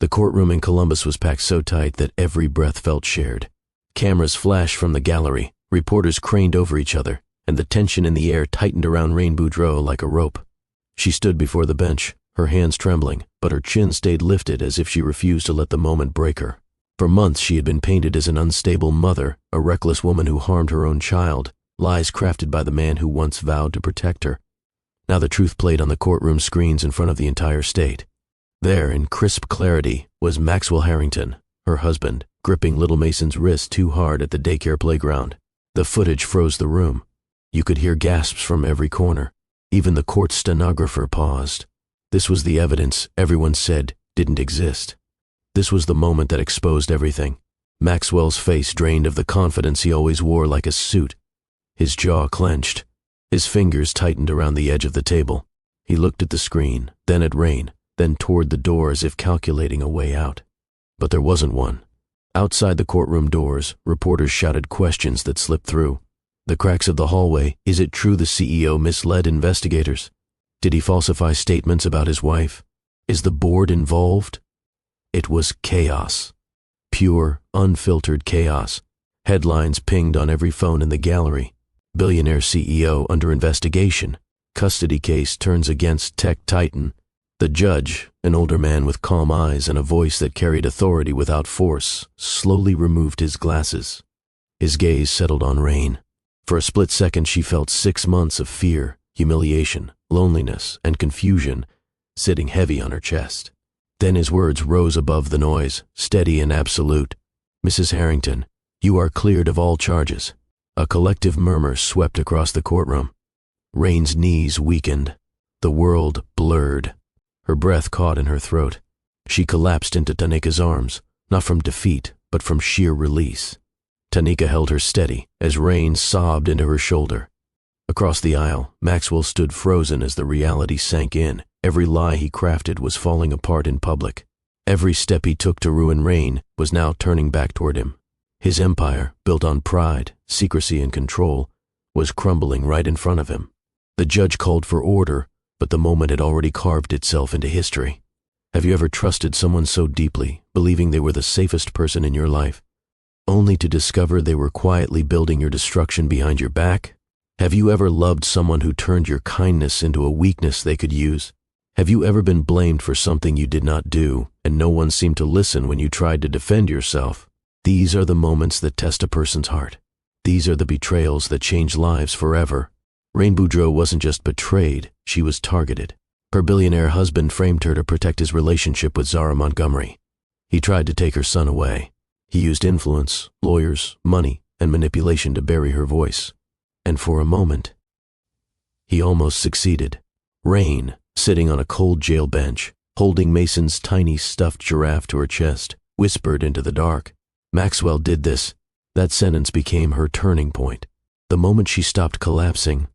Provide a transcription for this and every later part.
The courtroom in Columbus was packed so tight that every breath felt shared. Cameras flashed from the gallery, reporters craned over each other, and the tension in the air tightened around Rain Boudreau like a rope. She stood before the bench, her hands trembling, but her chin stayed lifted as if she refused to let the moment break her. For months she had been painted as an unstable mother, a reckless woman who harmed her own child, lies crafted by the man who once vowed to protect her. Now the truth played on the courtroom screens in front of the entire state. There, in crisp clarity, was Maxwell Harrington, her husband, gripping little Mason's wrist too hard at the daycare playground. The footage froze the room. You could hear gasps from every corner. Even the court stenographer paused. This was the evidence everyone said didn't exist. This was the moment that exposed everything. Maxwell's face drained of the confidence he always wore like a suit. His jaw clenched. His fingers tightened around the edge of the table. He looked at the screen, then at Rain, then toward the door as if calculating a way out. But there wasn't one. Outside the courtroom doors, reporters shouted questions that slipped through. The cracks of the hallway, is it true the CEO misled investigators? Did he falsify statements about his wife? Is the board involved? It was chaos. Pure, unfiltered chaos. Headlines pinged on every phone in the gallery. Billionaire CEO under investigation. Custody case turns against tech titan. The judge, an older man with calm eyes and a voice that carried authority without force, slowly removed his glasses. His gaze settled on Rain. For a split second she felt 6 months of fear, humiliation, loneliness, and confusion sitting heavy on her chest. Then his words rose above the noise, steady and absolute. "Mrs. Harrington, you are cleared of all charges." A collective murmur swept across the courtroom. Rain's knees weakened. The world blurred. Her breath caught in her throat. She collapsed into Tanika's arms, not from defeat, but from sheer release. Tanika held her steady as Rain sobbed into her shoulder. Across the aisle, Maxwell stood frozen as the reality sank in. Every lie he crafted was falling apart in public. Every step he took to ruin Rain was now turning back toward him. His empire, built on pride, secrecy, and control, was crumbling right in front of him. The judge called for order, but the moment had already carved itself into history. Have you ever trusted someone so deeply, believing they were the safest person in your life, only to discover they were quietly building your destruction behind your back? Have you ever loved someone who turned your kindness into a weakness they could use? Have you ever been blamed for something you did not do, and no one seemed to listen when you tried to defend yourself? These are the moments that test a person's heart. These are the betrayals that change lives forever. Rain Boudreau wasn't just betrayed, she was targeted. Her billionaire husband framed her to protect his relationship with Zara Montgomery. He tried to take her son away. He used influence, lawyers, money, and manipulation to bury her voice. And for a moment, he almost succeeded. Rain, sitting on a cold jail bench, holding Mason's tiny stuffed giraffe to her chest, whispered into the dark, "Maxwell did this." That sentence became her turning point. The moment she stopped collapsing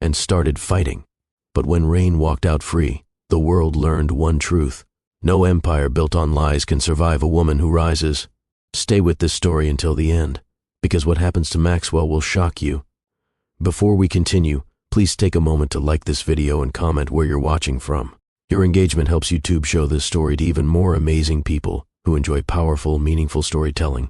and started fighting. But when Rain walked out free, the world learned one truth. No empire built on lies can survive a woman who rises. Stay with this story until the end, because what happens to Maxwell will shock you. Before we continue, please take a moment to like this video and comment where you're watching from. Your engagement helps YouTube show this story to even more amazing people who enjoy powerful, meaningful storytelling.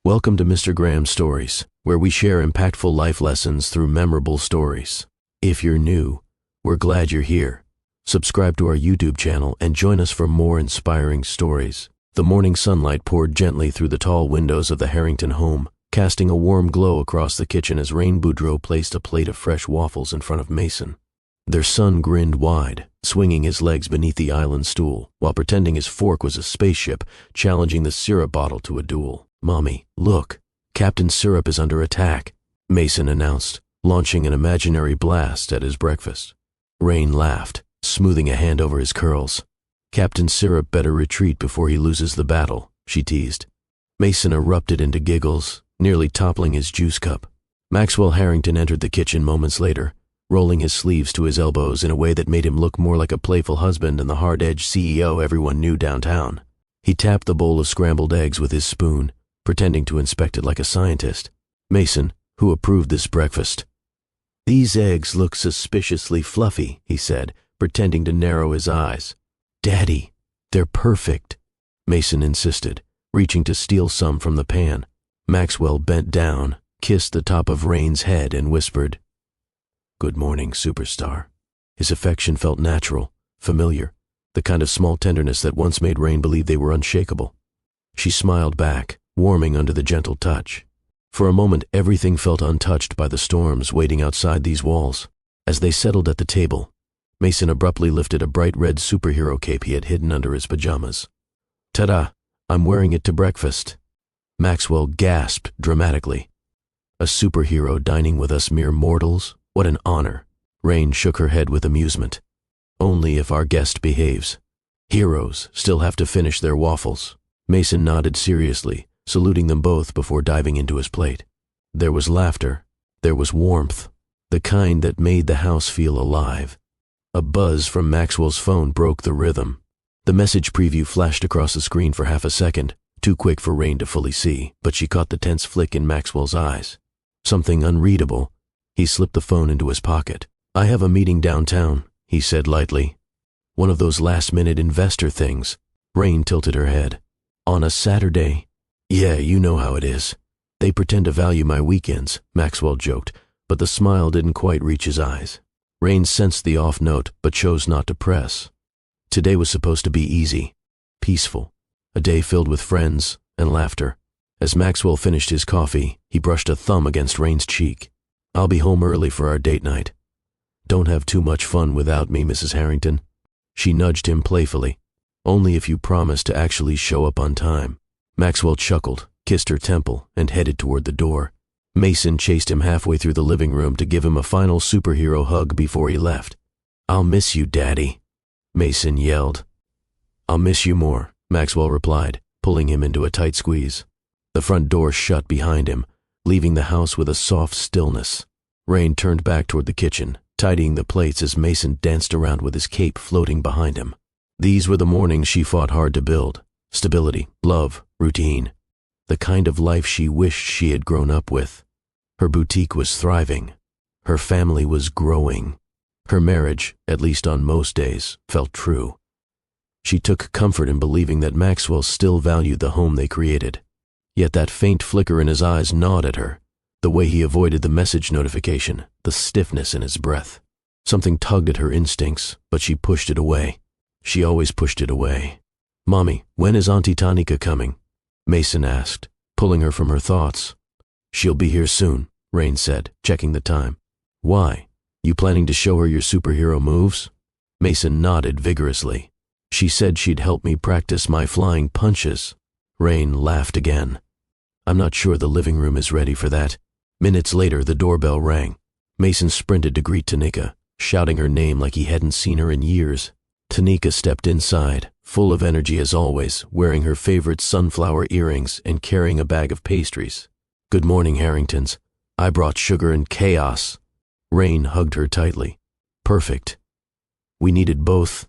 Welcome to Mr. Graham's Stories, where we share impactful life lessons through memorable stories. If you're new, we're glad you're here. Subscribe to our YouTube channel and join us for more inspiring stories. The morning sunlight poured gently through the tall windows of the Harrington home, casting a warm glow across the kitchen as Rain Boudreau placed a plate of fresh waffles in front of Mason. Their son grinned wide, swinging his legs beneath the island stool, while pretending his fork was a spaceship, challenging the syrup bottle to a duel. "Mommy, look, Captain Syrup is under attack," Mason announced, launching an imaginary blast at his breakfast. Rain laughed, smoothing a hand over his curls. "Captain Syrup better retreat before he loses the battle," she teased. Mason erupted into giggles, nearly toppling his juice cup. Maxwell Harrington entered the kitchen moments later, rolling his sleeves to his elbows in a way that made him look more like a playful husband than the hard-edged CEO everyone knew downtown. He tapped the bowl of scrambled eggs with his spoon, pretending to inspect it like a scientist. Mason, who approved this breakfast. "These eggs look suspiciously fluffy," he said, pretending to narrow his eyes. "Daddy, they're perfect." Mason insisted, reaching to steal some from the pan. Maxwell bent down, kissed the top of Rain's head, and whispered, "Good morning, superstar." His affection felt natural, familiar, the kind of small tenderness that once made Rain believe they were unshakable. She smiled back, warming under the gentle touch. For a moment, everything felt untouched by the storms waiting outside these walls. As they settled at the table, Mason abruptly lifted a bright red superhero cape he had hidden under his pajamas. "Ta-da! I'm wearing it to breakfast." Maxwell gasped dramatically. "A superhero dining with us mere mortals? What an honor." Rain shook her head with amusement. "Only if our guest behaves. Heroes still have to finish their waffles." Mason nodded seriously, saluting them both before diving into his plate. There was laughter. There was warmth, the kind that made the house feel alive. A buzz from Maxwell's phone broke the rhythm. The message preview flashed across the screen for half a second, too quick for Rain to fully see, but she caught the tense flick in Maxwell's eyes. Something unreadable. He slipped the phone into his pocket. "I have a meeting downtown," he said lightly. "One of those last-minute investor things." Rain tilted her head. "On a Saturday?" "Yeah, you know how it is. They pretend to value my weekends," Maxwell joked, but the smile didn't quite reach his eyes. Rain sensed the off note, but chose not to press. Today was supposed to be easy, peaceful, a day filled with friends and laughter. As Maxwell finished his coffee, he brushed a thumb against Rain's cheek. "I'll be home early for our date night. Don't have too much fun without me, Mrs. Harrington." She nudged him playfully. "Only if you promise to actually show up on time." Maxwell chuckled, kissed her temple, and headed toward the door. Mason chased him halfway through the living room to give him a final superhero hug before he left. "I'll miss you, Daddy," Mason yelled. "I'll miss you more," Maxwell replied, pulling him into a tight squeeze. The front door shut behind him, leaving the house with a soft stillness. Rain turned back toward the kitchen, tidying the plates as Mason danced around with his cape floating behind him. These were the mornings she fought hard to build. Stability, love, routine. The kind of life she wished she had grown up with. Her boutique was thriving. Her family was growing. Her marriage, at least on most days, felt true. She took comfort in believing that Maxwell still valued the home they created. Yet that faint flicker in his eyes gnawed at her, the way he avoided the message notification, the stiffness in his breath. Something tugged at her instincts, but she pushed it away. She always pushed it away. "Mommy, when is Auntie Tanika coming?" Mason asked, pulling her from her thoughts. "She'll be here soon," Rain said, checking the time. "Why? You planning to show her your superhero moves?" Mason nodded vigorously. "She said she'd help me practice my flying punches." Rain laughed again. "I'm not sure the living room is ready for that." Minutes later, the doorbell rang. Mason sprinted to greet Tanika, shouting her name like he hadn't seen her in years. Tanika stepped inside, full of energy as always, wearing her favorite sunflower earrings and carrying a bag of pastries. "Good morning, Harringtons. I brought sugar and chaos." Rain hugged her tightly. "Perfect. We needed both."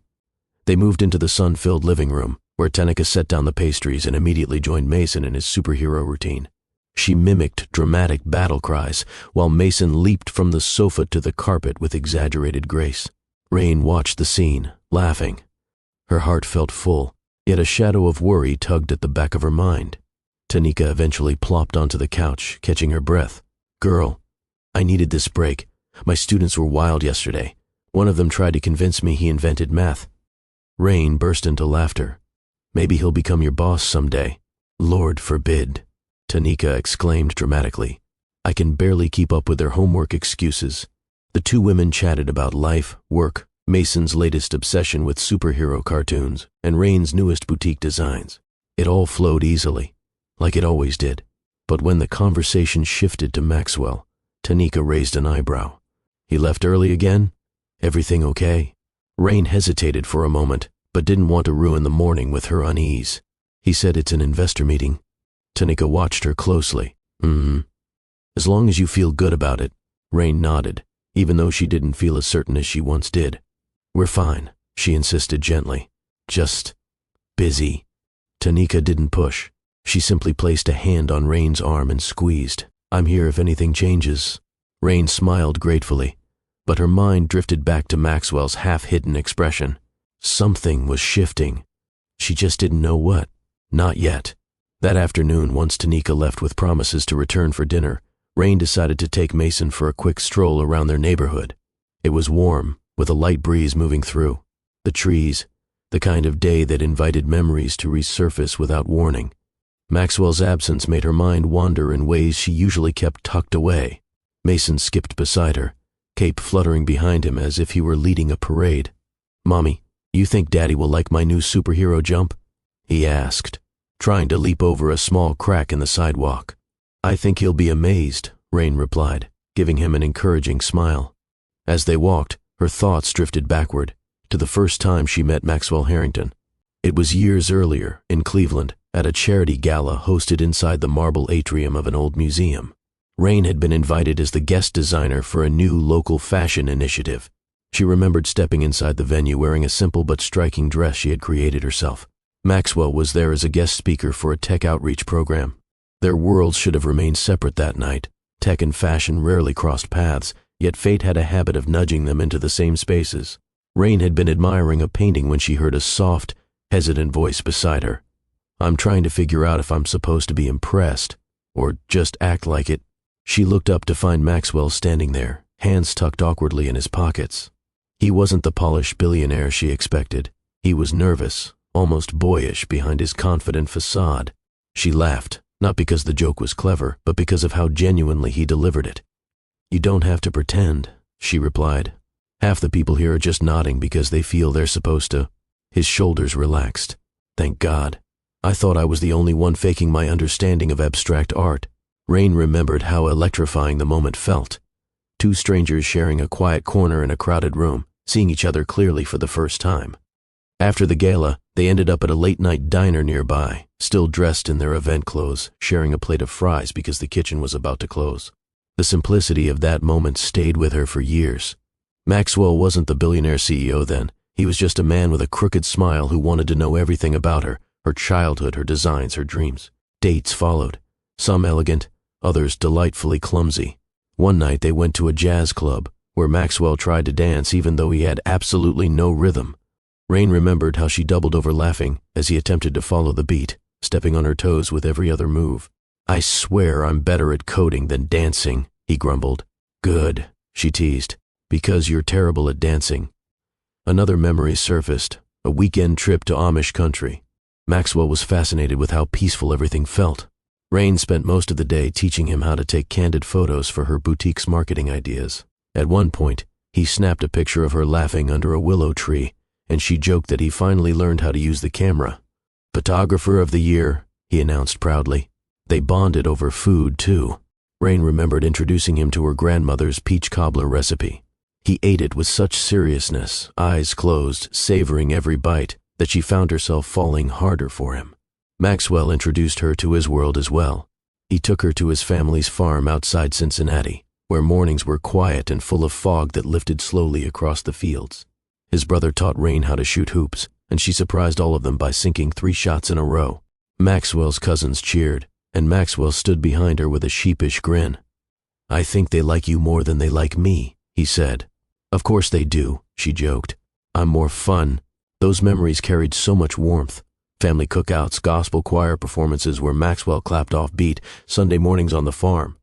They moved into the sun-filled living room, where Tanika set down the pastries and immediately joined Mason in his superhero routine. She mimicked dramatic battle cries, while Mason leaped from the sofa to the carpet with exaggerated grace. Rain watched the scene, laughing. Her heart felt full, yet a shadow of worry tugged at the back of her mind. Tanika eventually plopped onto the couch, catching her breath. "Girl, I needed this break. My students were wild yesterday. One of them tried to convince me he invented math." Rain burst into laughter. "Maybe he'll become your boss someday." "Lord forbid," Tanika exclaimed dramatically. I can barely keep up with their homework excuses. The two women chatted about life, work, Mason's latest obsession with superhero cartoons, and Rain's newest boutique designs. It all flowed easily, like it always did. But when the conversation shifted to Maxwell, Tanika raised an eyebrow. "He left early again? Everything okay?" Rain hesitated for a moment, but didn't want to ruin the morning with her unease. "He said it's an investor meeting." Tanika watched her closely. As long as you feel good about it." Rain nodded, even though she didn't feel as certain as she once did. "We're fine," she insisted gently. "Just busy." Tanika didn't push. She simply placed a hand on Rain's arm and squeezed. "I'm here if anything changes." Rain smiled gratefully, but her mind drifted back to Maxwell's half-hidden expression. Something was shifting. She just didn't know what. Not yet. That afternoon, once Tanika left with promises to return for dinner, Rain decided to take Mason for a quick stroll around their neighborhood. It was warm, with a light breeze moving through. The trees, the kind of day that invited memories to resurface without warning. Maxwell's absence made her mind wander in ways she usually kept tucked away. Mason skipped beside her, cape fluttering behind him as if he were leading a parade. "Mommy, you think Daddy will like my new superhero jump?" he asked, trying to leap over a small crack in the sidewalk. "I think he'll be amazed," Rain replied, giving him an encouraging smile. As they walked, her thoughts drifted backward, to the first time she met Maxwell Harrington. It was years earlier, in Cleveland, at a charity gala hosted inside the marble atrium of an old museum. Rain had been invited as the guest designer for a new local fashion initiative. She remembered stepping inside the venue wearing a simple but striking dress she had created herself. Maxwell was there as a guest speaker for a tech outreach program. Their worlds should have remained separate that night. Tech and fashion rarely crossed paths, yet fate had a habit of nudging them into the same spaces. Rain had been admiring a painting when she heard a soft, hesitant voice beside her. "I'm trying to figure out if I'm supposed to be impressed, or just act like it." She looked up to find Maxwell standing there, hands tucked awkwardly in his pockets. He wasn't the polished billionaire she expected. He was nervous, almost boyish behind his confident facade. She laughed, not because the joke was clever, but because of how genuinely he delivered it. "You don't have to pretend," she replied. "Half the people here are just nodding because they feel they're supposed to." His shoulders relaxed. "Thank God. I thought I was the only one faking my understanding of abstract art." Rain remembered how electrifying the moment felt. Two strangers sharing a quiet corner in a crowded room, seeing each other clearly for the first time. After the gala, they ended up at a late-night diner nearby, still dressed in their event clothes, sharing a plate of fries because the kitchen was about to close. The simplicity of that moment stayed with her for years. Maxwell wasn't the billionaire CEO then. He was just a man with a crooked smile who wanted to know everything about her childhood, her designs, her dreams. Dates followed, some elegant, others delightfully clumsy. One night they went to a jazz club, where Maxwell tried to dance even though he had absolutely no rhythm. Rain remembered how she doubled over laughing as he attempted to follow the beat, stepping on her toes with every other move. "I swear I'm better at coding than dancing," he grumbled. "Good," she teased, "because you're terrible at dancing." Another memory surfaced, a weekend trip to Amish country. Maxwell was fascinated with how peaceful everything felt. Rain spent most of the day teaching him how to take candid photos for her boutique's marketing ideas. At one point, he snapped a picture of her laughing under a willow tree, and she joked that he finally learned how to use the camera. "Photographer of the year," he announced proudly. They bonded over food, too. Rain remembered introducing him to her grandmother's peach cobbler recipe. He ate it with such seriousness, eyes closed, savoring every bite, that she found herself falling harder for him. Maxwell introduced her to his world as well. He took her to his family's farm outside Cincinnati, where mornings were quiet and full of fog that lifted slowly across the fields. His brother taught Rain how to shoot hoops, and she surprised all of them by sinking 3 shots in a row. Maxwell's cousins cheered, and Maxwell stood behind her with a sheepish grin. "I think they like you more than they like me," he said. "Of course they do," she joked. "I'm more fun." Those memories carried so much warmth. Family cookouts, gospel choir performances where Maxwell clapped off beat, Sunday mornings on the farm,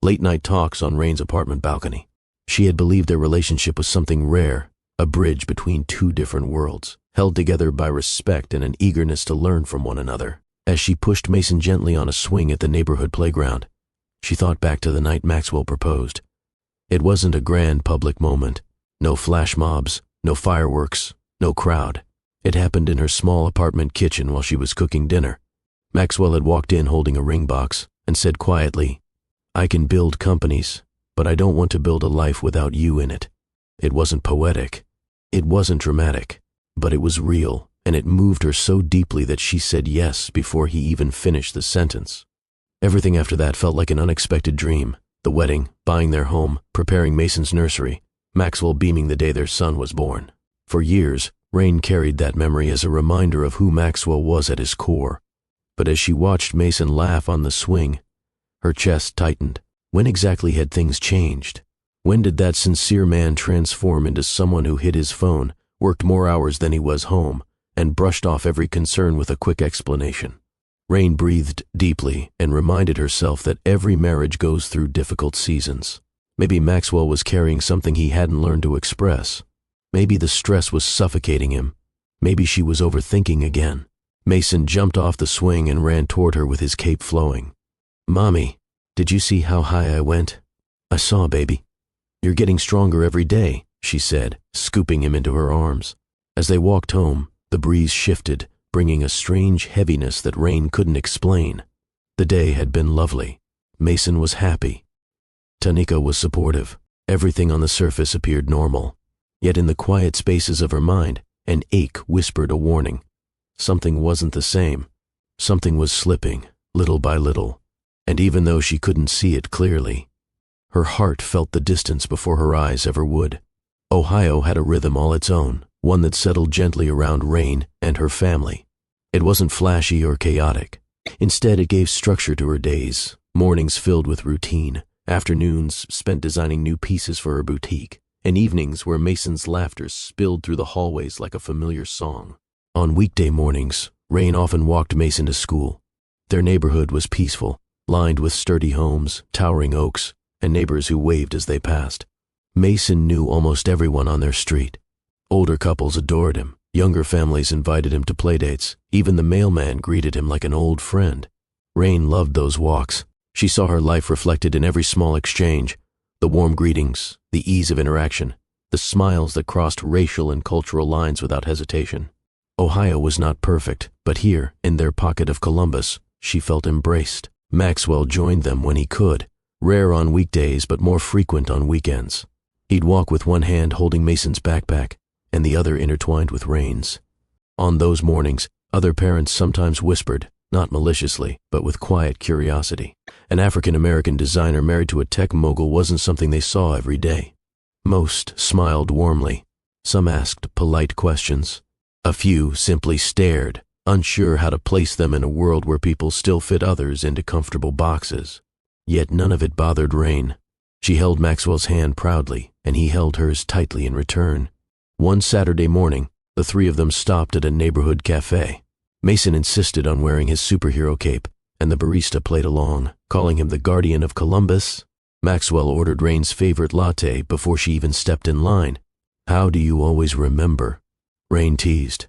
late-night talks on Rain's apartment balcony. She had believed their relationship was something rare, a bridge between two different worlds, held together by respect and an eagerness to learn from one another. As she pushed Mason gently on a swing at the neighborhood playground, she thought back to the night Maxwell proposed. It wasn't a grand public moment. No flash mobs, no fireworks, no crowd. It happened in her small apartment kitchen while she was cooking dinner. Maxwell had walked in holding a ring box and said quietly, "I can build companies, but I don't want to build a life without you in it." It wasn't poetic. It wasn't dramatic, but it was real, and it moved her so deeply that she said yes before he even finished the sentence. Everything after that felt like an unexpected dream. The wedding, buying their home, preparing Mason's nursery, Maxwell beaming the day their son was born. For years, Rain carried that memory as a reminder of who Maxwell was at his core. But as she watched Mason laugh on the swing, her chest tightened. When exactly had things changed? When did that sincere man transform into someone who hid his phone, worked more hours than he was home, and brushed off every concern with a quick explanation? Rain breathed deeply and reminded herself that every marriage goes through difficult seasons. Maybe Maxwell was carrying something he hadn't learned to express. Maybe the stress was suffocating him. Maybe she was overthinking again. Mason jumped off the swing and ran toward her with his cape flowing. "Mommy, did you see how high I went?" "I saw, baby." "You're getting stronger every day," she said, scooping him into her arms. As they walked home, the breeze shifted, bringing a strange heaviness that Rain couldn't explain. The day had been lovely. Mason was happy. Tanika was supportive. Everything on the surface appeared normal. Yet in the quiet spaces of her mind, an ache whispered a warning. Something wasn't the same. Something was slipping, little by little. And even though she couldn't see it clearly, her heart felt the distance before her eyes ever would. Ohio had a rhythm all its own, one that settled gently around Rain and her family. It wasn't flashy or chaotic. Instead, it gave structure to her days, mornings filled with routine, afternoons spent designing new pieces for her boutique, and evenings where Mason's laughter spilled through the hallways like a familiar song. On weekday mornings, Rain often walked Mason to school. Their neighborhood was peaceful, lined with sturdy homes, towering oaks, and neighbors who waved as they passed. Mason knew almost everyone on their street. Older couples adored him. Younger families invited him to playdates. Even the mailman greeted him like an old friend. Rain loved those walks. She saw her life reflected in every small exchange. The warm greetings, the ease of interaction, the smiles that crossed racial and cultural lines without hesitation. Ohio was not perfect, but here, in their pocket of Columbus, she felt embraced. Maxwell joined them when he could, rare on weekdays but more frequent on weekends. He'd walk with one hand holding Mason's backpack, and the other intertwined with Rain's. On those mornings, other parents sometimes whispered, not maliciously, but with quiet curiosity. An African-American designer married to a tech mogul wasn't something they saw every day. Most smiled warmly. Some asked polite questions. A few simply stared, unsure how to place them in a world where people still fit others into comfortable boxes. Yet none of it bothered Rain. She held Maxwell's hand proudly, and he held hers tightly in return. One Saturday morning, the three of them stopped at a neighborhood cafe. Mason insisted on wearing his superhero cape, and the barista played along, calling him the Guardian of Columbus. Maxwell ordered Rain's favorite latte before she even stepped in line. "How do you always remember?" Rain teased.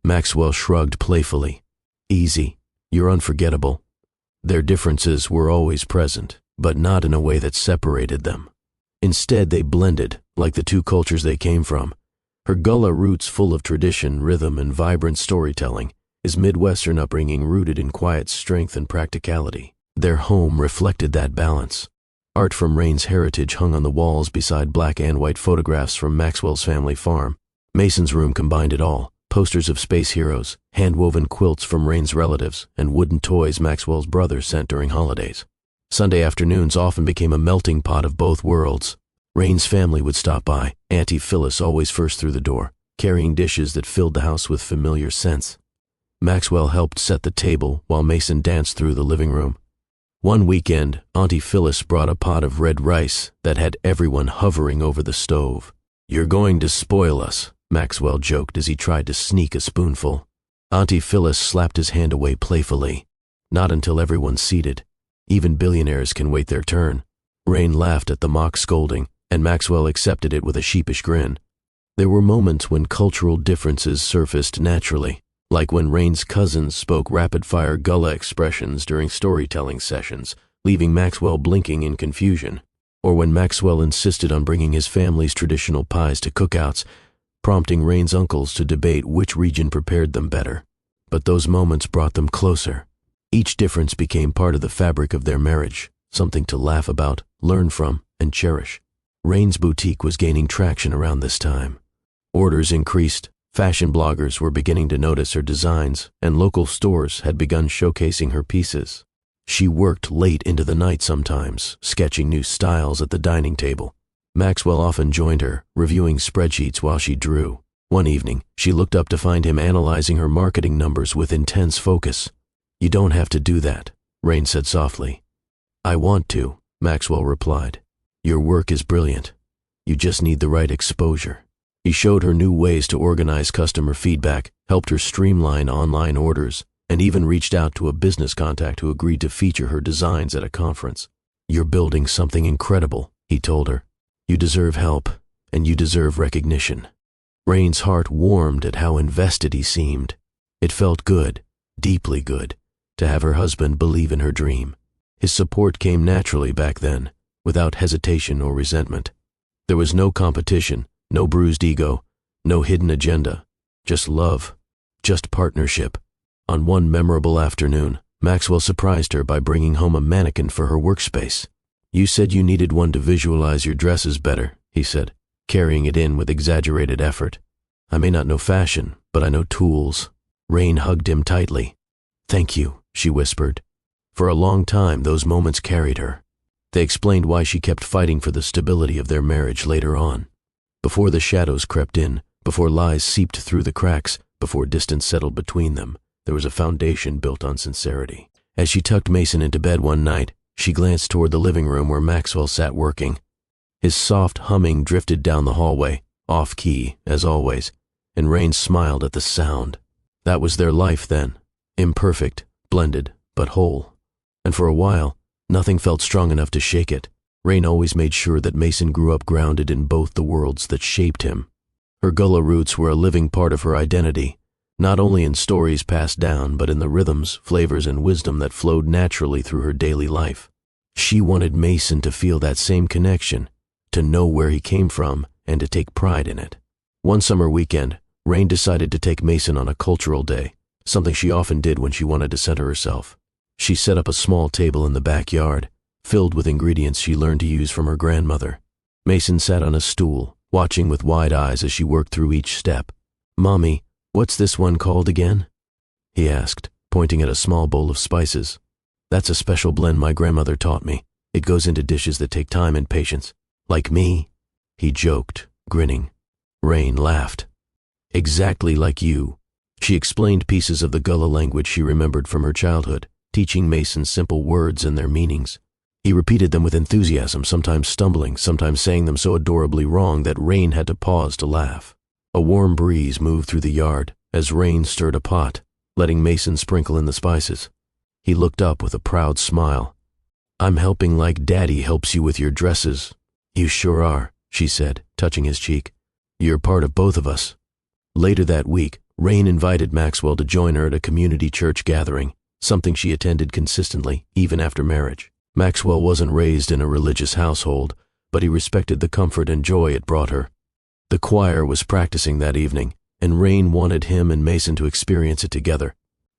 Maxwell shrugged playfully. "Easy. You're unforgettable." Their differences were always present, but not in a way that separated them. Instead, they blended, like the two cultures they came from. Her Gullah roots full of tradition, rhythm, and vibrant storytelling, his Midwestern upbringing rooted in quiet strength and practicality. Their home reflected that balance. Art from Rain's heritage hung on the walls beside black and white photographs from Maxwell's family farm. Mason's room combined it all: posters of space heroes, hand-woven quilts from Rain's relatives, and wooden toys Maxwell's brother sent during holidays. Sunday afternoons often became a melting pot of both worlds. Rain's family would stop by, Auntie Phyllis always first through the door, carrying dishes that filled the house with familiar scents. Maxwell helped set the table while Mason danced through the living room. One weekend, Auntie Phyllis brought a pot of red rice that had everyone hovering over the stove. "You're going to spoil us," Maxwell joked as he tried to sneak a spoonful. Auntie Phyllis slapped his hand away playfully. "Not until everyone's seated. Even billionaires can wait their turn." Rain laughed at the mock scolding, and Maxwell accepted it with a sheepish grin. There were moments when cultural differences surfaced naturally, like when Rain's cousins spoke rapid-fire Gullah expressions during storytelling sessions, leaving Maxwell blinking in confusion, or when Maxwell insisted on bringing his family's traditional pies to cookouts, prompting Rain's uncles to debate which region prepared them better. But those moments brought them closer. Each difference became part of the fabric of their marriage, something to laugh about, learn from, and cherish. Rain's boutique was gaining traction around this time. Orders increased, fashion bloggers were beginning to notice her designs, and local stores had begun showcasing her pieces. She worked late into the night sometimes, sketching new styles at the dining table. Maxwell often joined her, reviewing spreadsheets while she drew. One evening, she looked up to find him analyzing her marketing numbers with intense focus. "You don't have to do that," Rain said softly. "I want to," Maxwell replied. "Your work is brilliant. You just need the right exposure." He showed her new ways to organize customer feedback, helped her streamline online orders, and even reached out to a business contact who agreed to feature her designs at a conference. "You're building something incredible," he told her. "You deserve help, and you deserve recognition." Rain's heart warmed at how invested he seemed. It felt good, deeply good, to have her husband believe in her dream. His support came naturally back then, without hesitation or resentment. There was no competition, no bruised ego, no hidden agenda, just love, just partnership. On one memorable afternoon, Maxwell surprised her by bringing home a mannequin for her workspace. "You said you needed one to visualize your dresses better," he said, carrying it in with exaggerated effort. "I may not know fashion, but I know tools." Rain hugged him tightly. "Thank you," she whispered. For a long time, those moments carried her. They explained why she kept fighting for the stability of their marriage later on. Before the shadows crept in, before lies seeped through the cracks, before distance settled between them, there was a foundation built on sincerity. As she tucked Mason into bed one night, she glanced toward the living room where Maxwell sat working. His soft humming drifted down the hallway, off-key, as always, and Rain smiled at the sound. That was their life then, imperfect, blended, but whole. And for a while, nothing felt strong enough to shake it. Rain always made sure that Mason grew up grounded in both the worlds that shaped him. Her Gullah roots were a living part of her identity, not only in stories passed down, but in the rhythms, flavors, and wisdom that flowed naturally through her daily life. She wanted Mason to feel that same connection, to know where he came from, and to take pride in it. One summer weekend, Rain decided to take Mason on a cultural day, something she often did when she wanted to center herself. She set up a small table in the backyard, filled with ingredients she learned to use from her grandmother. Mason sat on a stool, watching with wide eyes as she worked through each step. "Mommy, what's this one called again?" he asked, pointing at a small bowl of spices. "That's a special blend my grandmother taught me. It goes into dishes that take time and patience. Like me?" He joked, grinning. Rain laughed. "Exactly like you." She explained pieces of the Gullah language she remembered from her childhood, teaching Mason simple words and their meanings. He repeated them with enthusiasm, sometimes stumbling, sometimes saying them so adorably wrong that Rain had to pause to laugh. A warm breeze moved through the yard as Rain stirred a pot, letting Mason sprinkle in the spices. He looked up with a proud smile. "I'm helping like Daddy helps you with your dresses." "You sure are," she said, touching his cheek. "You're part of both of us." Later that week, Rain invited Maxwell to join her at a community church gathering, something she attended consistently, even after marriage. Maxwell wasn't raised in a religious household, but he respected the comfort and joy it brought her. The choir was practicing that evening, and Rain wanted him and Mason to experience it together.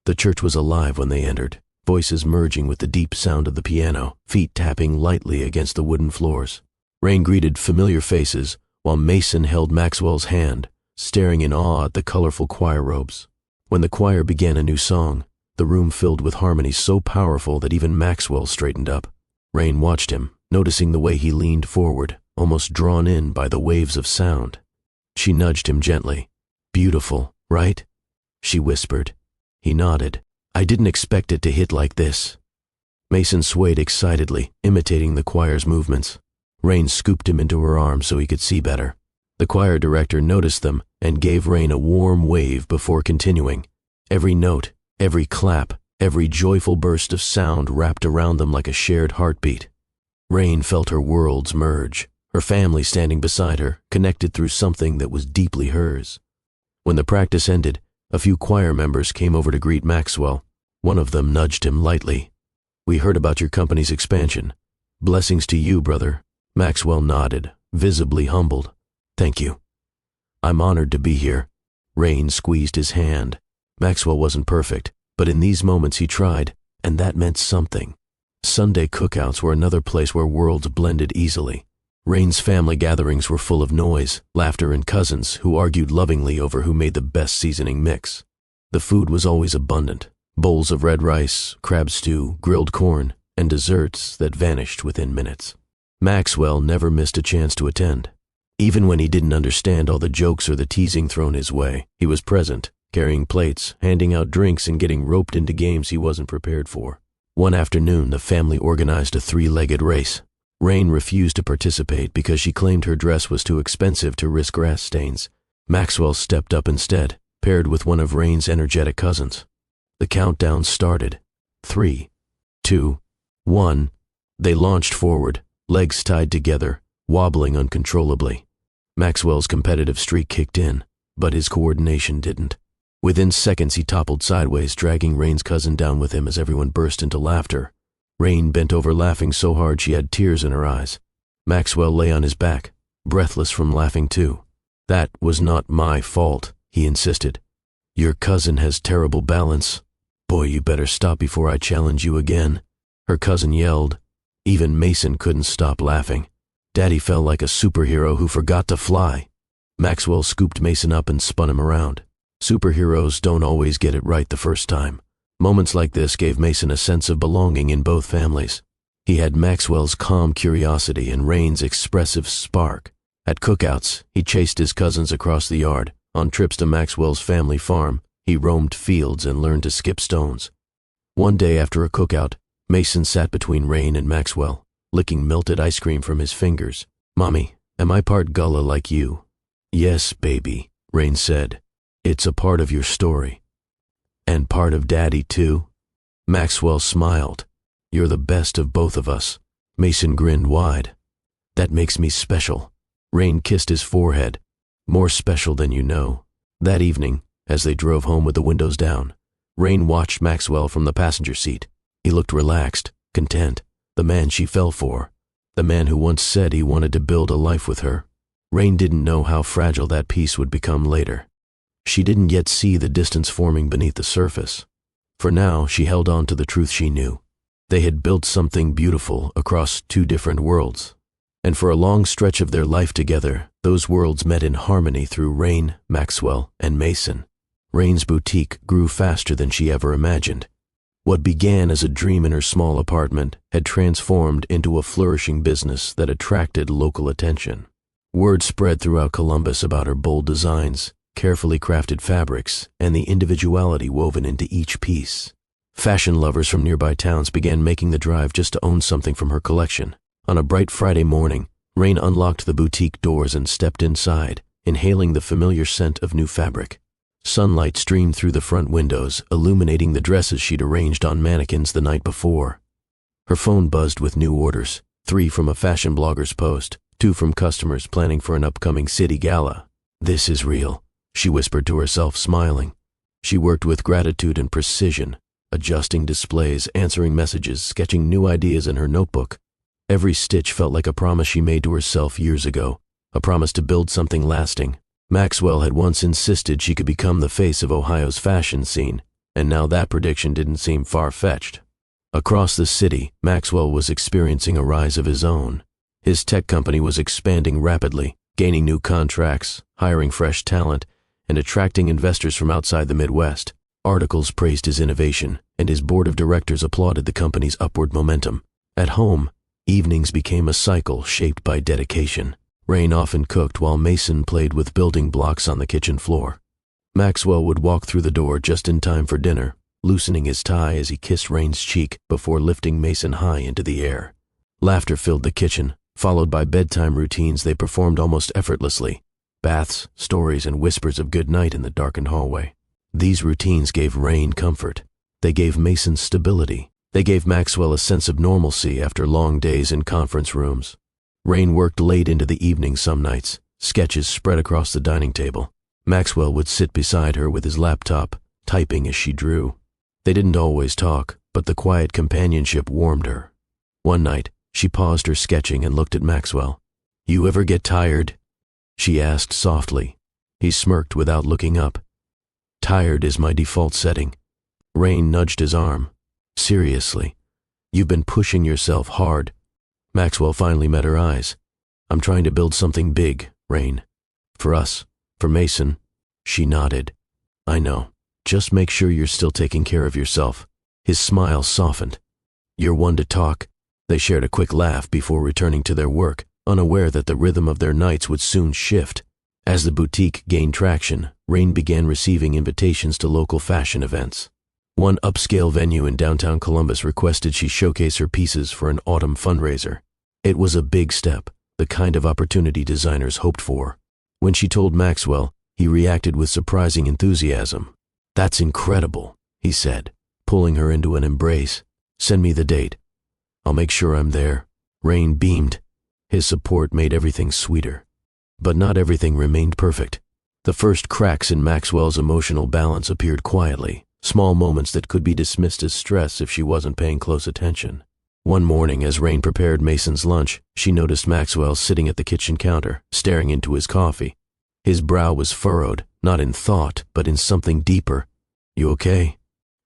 The church was alive when they entered, voices merging with the deep sound of the piano, feet tapping lightly against the wooden floors. Rain greeted familiar faces, while Mason held Maxwell's hand, staring in awe at the colorful choir robes. When the choir began a new song, the room filled with harmony so powerful that even Maxwell straightened up. Rain watched him, noticing the way he leaned forward, almost drawn in by the waves of sound. She nudged him gently. "Beautiful, right?" she whispered. He nodded. "I didn't expect it to hit like this." Mason swayed excitedly, imitating the choir's movements. Rain scooped him into her arms so he could see better. The choir director noticed them and gave Rain a warm wave before continuing. Every note, every clap, every joyful burst of sound wrapped around them like a shared heartbeat. Rain felt her worlds merge, her family standing beside her, connected through something that was deeply hers. When the practice ended, a few choir members came over to greet Maxwell. One of them nudged him lightly. "We heard about your company's expansion. Blessings to you, brother." Maxwell nodded, visibly humbled. "Thank you." "I'm honored to be here." Rain squeezed his hand. Maxwell wasn't perfect, but in these moments he tried, and that meant something. Sunday cookouts were another place where worlds blended easily. Rain's family gatherings were full of noise, laughter, and cousins who argued lovingly over who made the best seasoning mix. The food was always abundant: bowls of red rice, crab stew, grilled corn, and desserts that vanished within minutes. Maxwell never missed a chance to attend. Even when he didn't understand all the jokes or the teasing thrown his way, he was present, carrying plates, handing out drinks, and getting roped into games he wasn't prepared for. One afternoon, the family organized a 3-legged race. Rain refused to participate because she claimed her dress was too expensive to risk grass stains. Maxwell stepped up instead, paired with one of Rain's energetic cousins. The countdown started. 3, 2, 1. They launched forward, legs tied together, wobbling uncontrollably. Maxwell's competitive streak kicked in, but his coordination didn't. Within seconds he toppled sideways, dragging Rain's cousin down with him as everyone burst into laughter. Rain bent over laughing so hard she had tears in her eyes. Maxwell lay on his back, breathless from laughing too. "That was not my fault," he insisted. "Your cousin has terrible balance. Boy, you better stop before I challenge you again." Her cousin yelled. Even Mason couldn't stop laughing. Daddy felt like a superhero who forgot to fly. Maxwell scooped Mason up and spun him around. Superheroes don't always get it right the first time. Moments like this gave Mason a sense of belonging in both families. He had Maxwell's calm curiosity and Rain's expressive spark. At cookouts, he chased his cousins across the yard. On trips to Maxwell's family farm, he roamed fields and learned to skip stones. One day after a cookout, Mason sat between Rain and Maxwell, licking melted ice cream from his fingers. "Mommy, am I part Gullah like you?" "Yes, baby," Rain said. "It's a part of your story." "And part of Daddy, too?" Maxwell smiled. "You're the best of both of us." Mason grinned wide. "That makes me special." Rain kissed his forehead. "More special than you know." That evening, as they drove home with the windows down, Rain watched Maxwell from the passenger seat. He looked relaxed, content, the man she fell for, the man who once said he wanted to build a life with her. Rain didn't know how fragile that peace would become later. She didn't yet see the distance forming beneath the surface. For now, she held on to the truth she knew. They had built something beautiful across two different worlds. And for a long stretch of their life together, those worlds met in harmony through Rain, Maxwell, and Mason. Rain's boutique grew faster than she ever imagined. What began as a dream in her small apartment had transformed into a flourishing business that attracted local attention. Word spread throughout Columbus about her bold designs, carefully crafted fabrics, and the individuality woven into each piece. Fashion lovers from nearby towns began making the drive just to own something from her collection. On a bright Friday morning, Rain unlocked the boutique doors and stepped inside, inhaling the familiar scent of new fabric. Sunlight streamed through the front windows, illuminating the dresses she'd arranged on mannequins the night before. Her phone buzzed with new orders, 3 from a fashion blogger's post, 2 from customers planning for an upcoming city gala. "This is real," she whispered to herself, smiling. She worked with gratitude and precision, adjusting displays, answering messages, sketching new ideas in her notebook. Every stitch felt like a promise she made to herself years ago, a promise to build something lasting. Maxwell had once insisted she could become the face of Ohio's fashion scene, and now that prediction didn't seem far-fetched. Across the city, Maxwell was experiencing a rise of his own. His tech company was expanding rapidly, gaining new contracts, hiring fresh talent, and attracting investors from outside the Midwest. Articles praised his innovation, and his board of directors applauded the company's upward momentum. At home, evenings became a cycle shaped by dedication. Rain often cooked while Mason played with building blocks on the kitchen floor. Maxwell would walk through the door just in time for dinner, loosening his tie as he kissed Rain's cheek before lifting Mason high into the air. Laughter filled the kitchen, followed by bedtime routines they performed almost effortlessly, baths, stories, and whispers of good night in the darkened hallway. These routines gave Rain comfort. They gave Mason stability. They gave Maxwell a sense of normalcy after long days in conference rooms. Rain worked late into the evening some nights, sketches spread across the dining table. Maxwell would sit beside her with his laptop, typing as she drew. They didn't always talk, but the quiet companionship warmed her. One night, she paused her sketching and looked at Maxwell. "You ever get tired?" she asked softly. He smirked without looking up. "Tired is my default setting." Rain nudged his arm. "Seriously, you've been pushing yourself hard." Maxwell finally met her eyes. "I'm trying to build something big, Rain. For us, for Mason." She nodded. "I know. Just make sure you're still taking care of yourself." His smile softened. "You're one to talk." They shared a quick laugh before returning to their work, unaware that the rhythm of their nights would soon shift. As the boutique gained traction, Rain began receiving invitations to local fashion events. One upscale venue in downtown Columbus requested she showcase her pieces for an autumn fundraiser. It was a big step, the kind of opportunity designers hoped for. When she told Maxwell, he reacted with surprising enthusiasm. "That's incredible. he said, pulling her into an embrace. "Send me the date. I'll make sure I'm there." Rain beamed. His support made everything sweeter. But not everything remained perfect. The first cracks in Maxwell's emotional balance appeared quietly, small moments that could be dismissed as stress if she wasn't paying close attention. One morning, as Rain prepared Mason's lunch, she noticed Maxwell sitting at the kitchen counter, staring into his coffee. His brow was furrowed, not in thought, but in something deeper. "You okay?"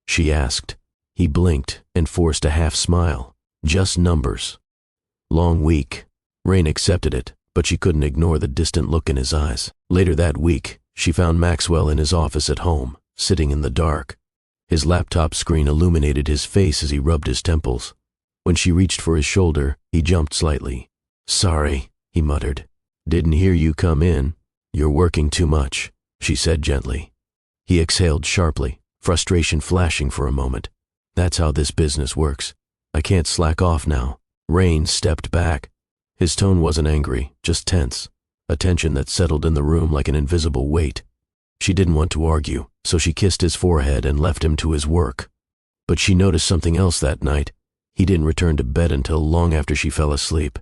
she asked. He blinked and forced a half smile. "Just numbers." Long week. Rain accepted it, but she couldn't ignore the distant look in his eyes. Later that week, she found Maxwell in his office at home, sitting in the dark. His laptop screen illuminated his face as he rubbed his temples. When she reached for his shoulder, he jumped slightly. "Sorry," he muttered. "Didn't hear you come in." "You're working too much," she said gently. He exhaled sharply, frustration flashing for a moment. "That's how this business works. I can't slack off now." Rain stepped back. His tone wasn't angry, just tense, a tension that settled in the room like an invisible weight. She didn't want to argue, so she kissed his forehead and left him to his work. But she noticed something else that night. He didn't return to bed until long after she fell asleep.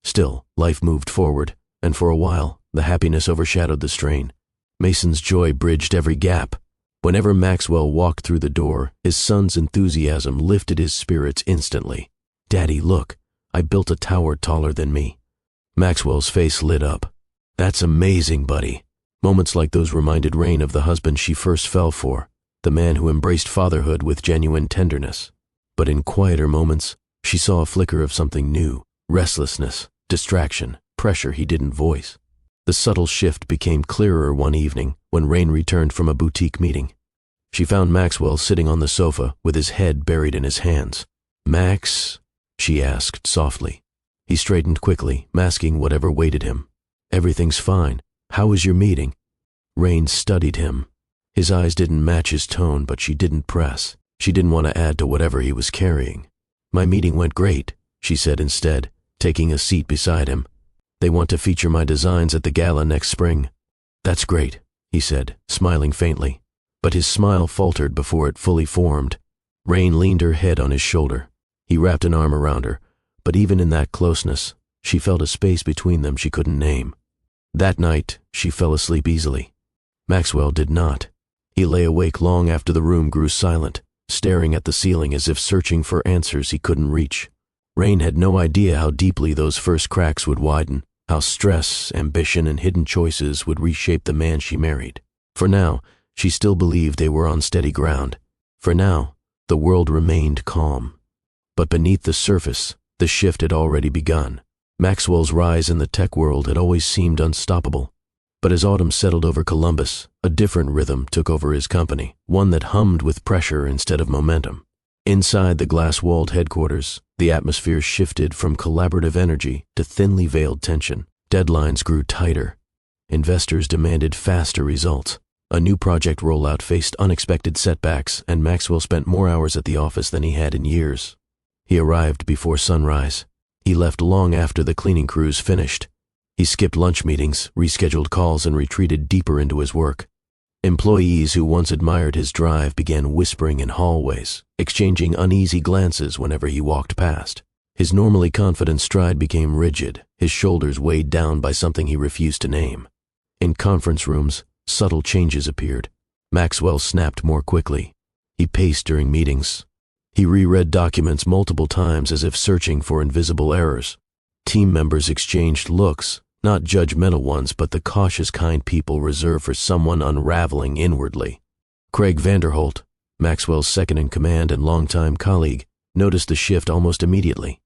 Still, life moved forward, and for a while, the happiness overshadowed the strain. Mason's joy bridged every gap. Whenever Maxwell walked through the door, his son's enthusiasm lifted his spirits instantly. "Daddy, look, I built a tower taller than me." Maxwell's face lit up. "That's amazing, buddy." Moments like those reminded Rain of the husband she first fell for, the man who embraced fatherhood with genuine tenderness. But in quieter moments, she saw a flicker of something new, restlessness, distraction, pressure he didn't voice. The subtle shift became clearer one evening when Rain returned from a boutique meeting. She found Maxwell sitting on the sofa with his head buried in his hands. "Max?" she asked softly. He straightened quickly, masking whatever weighted him. "Everything's fine. How was your meeting?" Rain studied him. His eyes didn't match his tone, but she didn't press. She didn't want to add to whatever he was carrying. "My meeting went great," she said instead, taking a seat beside him. "They want to feature my designs at the gala next spring." "That's great," he said, smiling faintly. But his smile faltered before it fully formed. Rain leaned her head on his shoulder. He wrapped an arm around her, but even in that closeness, she felt a space between them she couldn't name. That night, she fell asleep easily. Maxwell did not. He lay awake long after the room grew silent, staring at the ceiling as if searching for answers he couldn't reach. Rain had no idea how deeply those first cracks would widen, how stress, ambition, and hidden choices would reshape the man she married. For now, she still believed they were on steady ground. For now, the world remained calm. But beneath the surface, the shift had already begun. Maxwell's rise in the tech world had always seemed unstoppable. But as autumn settled over Columbus, a different rhythm took over his company, one that hummed with pressure instead of momentum. Inside the glass-walled headquarters, the atmosphere shifted from collaborative energy to thinly veiled tension. Deadlines grew tighter. Investors demanded faster results. A new project rollout faced unexpected setbacks, and Maxwell spent more hours at the office than he had in years. He arrived before sunrise. He left long after the cleaning crews finished. He skipped lunch meetings, rescheduled calls, and retreated deeper into his work. Employees who once admired his drive began whispering in hallways, exchanging uneasy glances whenever he walked past. His normally confident stride became rigid, his shoulders weighed down by something he refused to name. In conference rooms, subtle changes appeared. Maxwell snapped more quickly. He paced during meetings. He reread documents multiple times as if searching for invisible errors. Team members exchanged looks, not judgmental ones, but the cautious kind people reserved for someone unraveling inwardly. Craig Vanderholt, Maxwell's second-in-command and longtime colleague, noticed the shift almost immediately.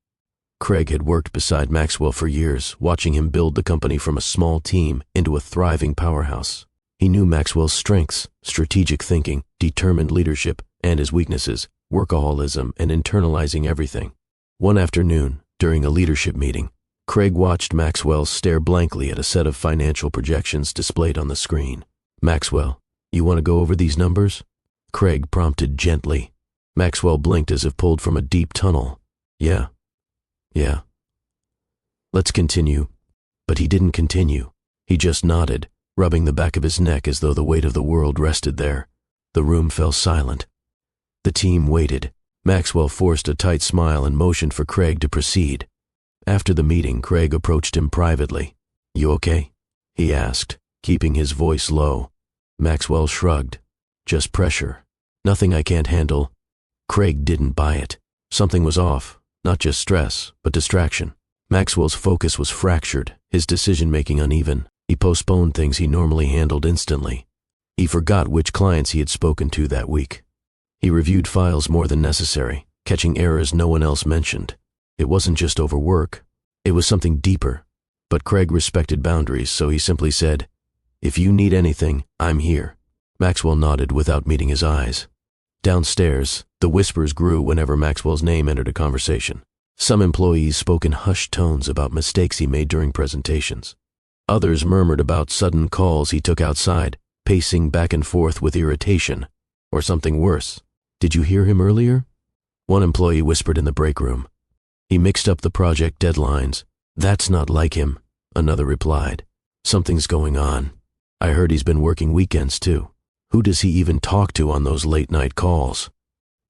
Craig had worked beside Maxwell for years, watching him build the company from a small team into a thriving powerhouse. He knew Maxwell's strengths, strategic thinking, determined leadership, and his weaknesses, workaholism, and internalizing everything. One afternoon, during a leadership meeting, Craig watched Maxwell stare blankly at a set of financial projections displayed on the screen. "Maxwell, you want to go over these numbers?" Craig prompted gently. Maxwell blinked as if pulled from a deep tunnel. Yeah. "Let's continue." But he didn't continue. He just nodded, rubbing the back of his neck as though the weight of the world rested there. The room fell silent. The team waited. Maxwell forced a tight smile and motioned for Craig to proceed. After the meeting, Craig approached him privately. "You okay?" he asked, keeping his voice low. Maxwell shrugged. "Just pressure. Nothing I can't handle." Craig didn't buy it. Something was off. Not just stress, but distraction. Maxwell's focus was fractured, his decision-making uneven. He postponed things he normally handled instantly. He forgot which clients he had spoken to that week. He reviewed files more than necessary, catching errors no one else mentioned. It wasn't just overwork. It was something deeper. But Craig respected boundaries, so he simply said, "If you need anything, I'm here." Maxwell nodded without meeting his eyes. Downstairs, the whispers grew whenever Maxwell's name entered a conversation. Some employees spoke in hushed tones about mistakes he made during presentations. Others murmured about sudden calls he took outside, pacing back and forth with irritation. Or something worse. "Did you hear him earlier?" One employee whispered in the break room. "He mixed up the project deadlines. That's not like him," another replied. "Something's going on. I heard he's been working weekends too. Who does he even talk to on those late-night calls?"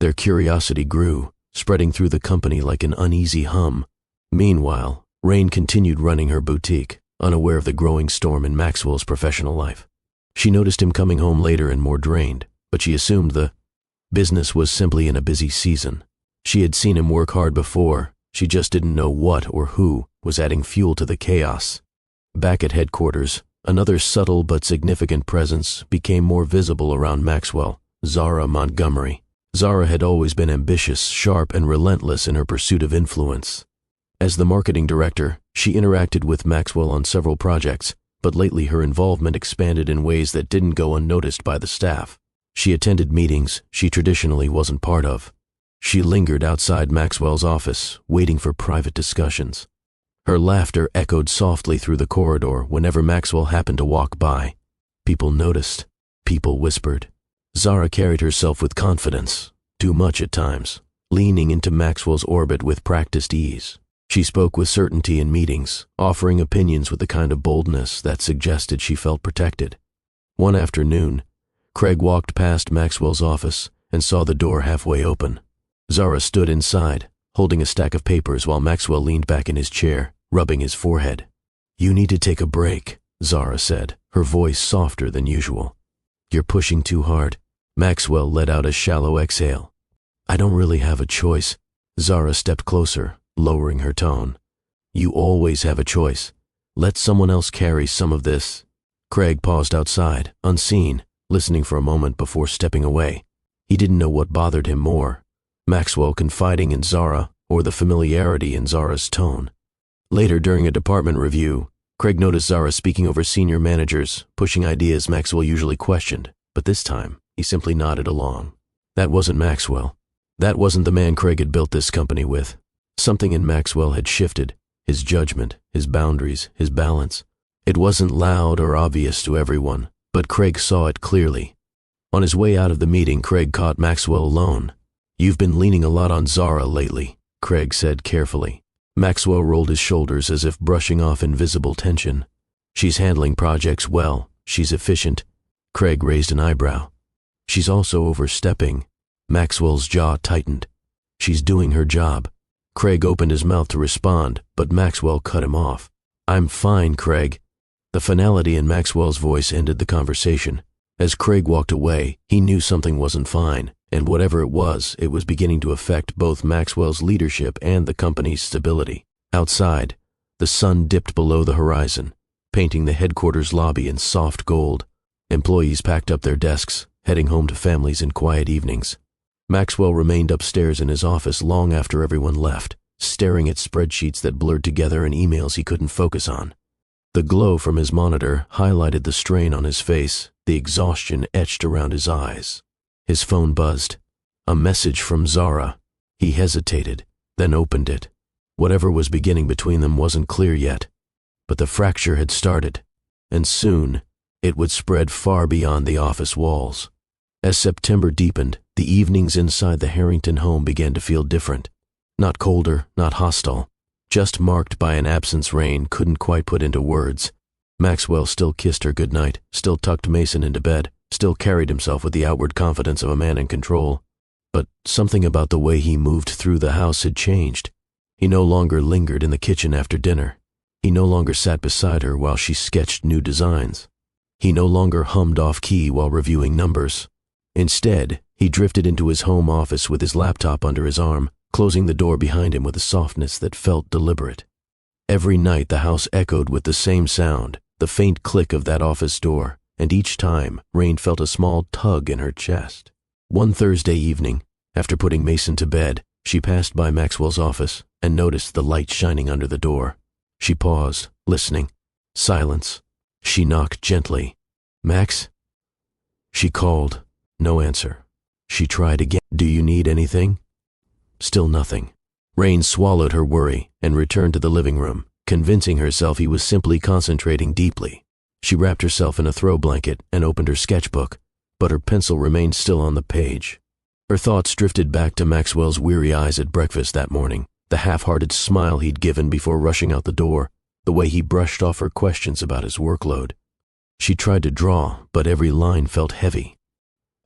Their curiosity grew, spreading through the company like an uneasy hum. Meanwhile, Rain continued running her boutique, unaware of the growing storm in Maxwell's professional life. She noticed him coming home later and more drained, but she assumed the business was simply in a busy season. She had seen him work hard before, she just didn't know what or who was adding fuel to the chaos. Back at headquarters, another subtle but significant presence became more visible around Maxwell, Zara Montgomery. Zara had always been ambitious, sharp, and relentless in her pursuit of influence. As the marketing director, she interacted with Maxwell on several projects, but lately her involvement expanded in ways that didn't go unnoticed by the staff. She attended meetings she traditionally wasn't part of. She lingered outside Maxwell's office, waiting for private discussions. Her laughter echoed softly through the corridor whenever Maxwell happened to walk by. People noticed. People whispered. Zara carried herself with confidence, too much at times, leaning into Maxwell's orbit with practiced ease. She spoke with certainty in meetings, offering opinions with the kind of boldness that suggested she felt protected. One afternoon, Craig walked past Maxwell's office and saw the door halfway open. Zara stood inside, holding a stack of papers while Maxwell leaned back in his chair, rubbing his forehead. "You need to take a break," Zara said, her voice softer than usual. "You're pushing too hard." Maxwell let out a shallow exhale. "I don't really have a choice." Zara stepped closer, lowering her tone. "You always have a choice. Let someone else carry some of this." Craig paused outside, unseen, listening for a moment before stepping away. He didn't know what bothered him more, Maxwell confiding in Zara or the familiarity in Zara's tone. Later, during a department review, Craig noticed Zara speaking over senior managers, pushing ideas Maxwell usually questioned, but this time, he simply nodded along. That wasn't Maxwell. That wasn't the man Craig had built this company with. Something in Maxwell had shifted, his judgment, his boundaries, his balance. It wasn't loud or obvious to everyone, but Craig saw it clearly. On his way out of the meeting, Craig caught Maxwell alone. "You've been leaning a lot on Zara lately," Craig said carefully. Maxwell rolled his shoulders as if brushing off invisible tension. "She's handling projects well. She's efficient." Craig raised an eyebrow. "She's also overstepping." Maxwell's jaw tightened. "She's doing her job." Craig opened his mouth to respond, but Maxwell cut him off. "I'm fine, Craig." The finality in Maxwell's voice ended the conversation. As Craig walked away, he knew something wasn't fine, and whatever it was beginning to affect both Maxwell's leadership and the company's stability. Outside, the sun dipped below the horizon, painting the headquarters lobby in soft gold. Employees packed up their desks, heading home to families in quiet evenings. Maxwell remained upstairs in his office long after everyone left, staring at spreadsheets that blurred together and emails he couldn't focus on. The glow from his monitor highlighted the strain on his face, the exhaustion etched around his eyes. His phone buzzed. A message from Zara. He hesitated, then opened it. Whatever was beginning between them wasn't clear yet, but the fracture had started, and soon it would spread far beyond the office walls. As September deepened, the evenings inside the Harrington home began to feel different. Not colder, not hostile, just marked by an absence Rain couldn't quite put into words. Maxwell still kissed her goodnight, still tucked Mason into bed, still carried himself with the outward confidence of a man in control. But something about the way he moved through the house had changed. He no longer lingered in the kitchen after dinner. He no longer sat beside her while she sketched new designs. He no longer hummed off-key while reviewing numbers. Instead, he drifted into his home office with his laptop under his arm, closing the door behind him with a softness that felt deliberate. Every night the house echoed with the same sound, the faint click of that office door, and each time Rain felt a small tug in her chest. One Thursday evening, after putting Mason to bed, she passed by Maxwell's office and noticed the light shining under the door. She paused, listening. Silence. She knocked gently. "Max?" She called. No answer. She tried again. "Do you need anything?" Still nothing. Rain swallowed her worry and returned to the living room, convincing herself he was simply concentrating deeply. She wrapped herself in a throw blanket and opened her sketchbook, but her pencil remained still on the page. Her thoughts drifted back to Maxwell's weary eyes at breakfast that morning, the half-hearted smile he'd given before rushing out the door, the way he brushed off her questions about his workload. She tried to draw, but every line felt heavy.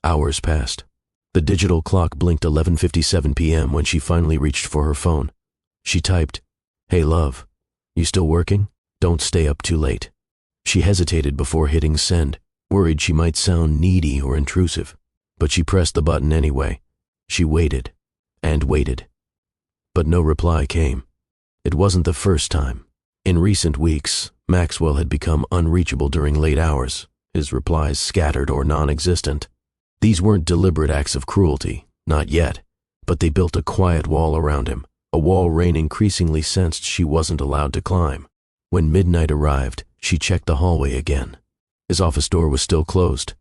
Hours passed. The digital clock blinked 11:57 p.m. when she finally reached for her phone. She typed, "Hey love, you still working? Don't stay up too late." She hesitated before hitting send, worried she might sound needy or intrusive, but she pressed the button anyway. She waited and waited, but no reply came. It wasn't the first time. In recent weeks, Maxwell had become unreachable during late hours, his replies scattered or non-existent. These weren't deliberate acts of cruelty, not yet, but they built a quiet wall around him, a wall Rain increasingly sensed she wasn't allowed to climb. When midnight arrived, she checked the hallway again. His office door was still closed.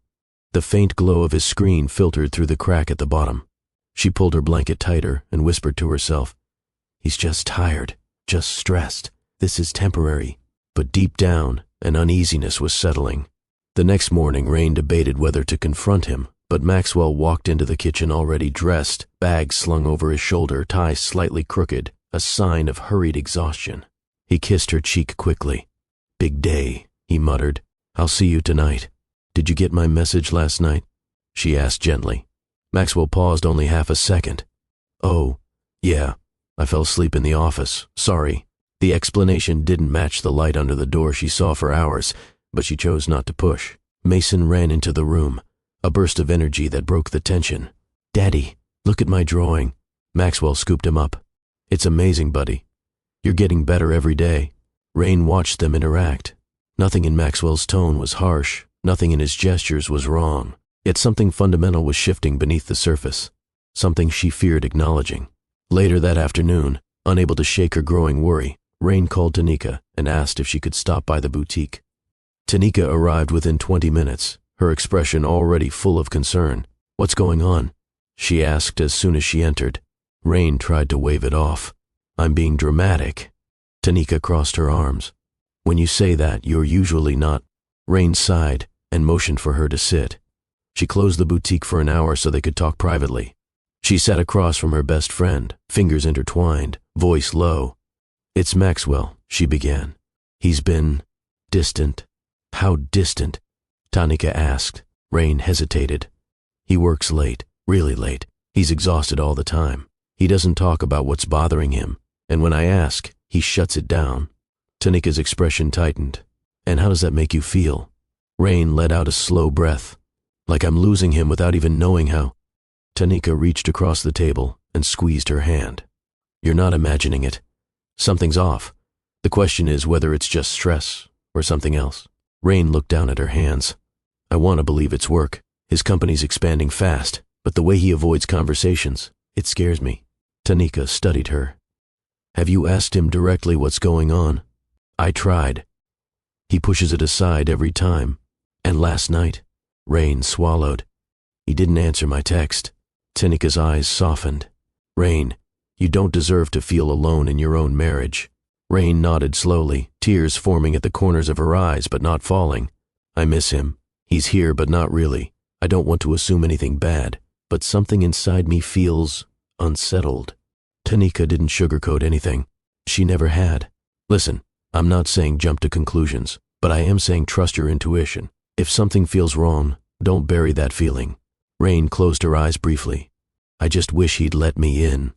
The faint glow of his screen filtered through the crack at the bottom. She pulled her blanket tighter and whispered to herself, "He's just tired, just stressed. This is temporary." But deep down, an uneasiness was settling. The next morning, Rain debated whether to confront him, but Maxwell walked into the kitchen already dressed, bag slung over his shoulder, tie slightly crooked, a sign of hurried exhaustion. He kissed her cheek quickly. "Big day," he muttered. "I'll see you tonight. Did you get my message last night?" she asked gently. Maxwell paused only half a second. "Oh, yeah, I fell asleep in the office. Sorry." The explanation didn't match the light under the door she saw for hours, but she chose not to push. Mason ran into the room, a burst of energy that broke the tension. "Daddy, look at my drawing." Maxwell scooped him up. "It's amazing, buddy. You're getting better every day." Rain watched them interact. Nothing in Maxwell's tone was harsh, nothing in his gestures was wrong, yet something fundamental was shifting beneath the surface, something she feared acknowledging. Later that afternoon, unable to shake her growing worry, Rain called Tanika and asked if she could stop by the boutique. Tanika arrived within 20 minutes, her expression already full of concern. "What's going on?" she asked as soon as she entered. Rain tried to wave it off. "I'm being dramatic." Tanika crossed her arms. "When you say that, you're usually not." Rain sighed and motioned for her to sit. She closed the boutique for an hour so they could talk privately. She sat across from her best friend, fingers intertwined, voice low. "It's Maxwell," she began. "He's been distant." "How distant?" Tanika asked. Rain hesitated. "He works late, really late. He's exhausted all the time. He doesn't talk about what's bothering him, and when I ask, he shuts it down." Tanika's expression tightened. "And how does that make you feel?" Rain let out a slow breath. "Like I'm losing him without even knowing how." Tanika reached across the table and squeezed her hand. "You're not imagining it. Something's off. The question is whether it's just stress or something else." Rain looked down at her hands. "I want to believe it's work. His company's expanding fast, but the way he avoids conversations, it scares me." Tanika studied her. "Have you asked him directly what's going on?" "I tried. He pushes it aside every time. And last night," Rain swallowed, "he didn't answer my text." Tanika's eyes softened. "Rain, you don't deserve to feel alone in your own marriage." Rain nodded slowly, tears forming at the corners of her eyes but not falling. "I miss him. He's here but not really. I don't want to assume anything bad, but something inside me feels unsettled." Tanika didn't sugarcoat anything. She never had. "Listen, I'm not saying jump to conclusions, but I am saying trust your intuition. If something feels wrong, don't bury that feeling." Rain closed her eyes briefly. I just wish he'd let me in.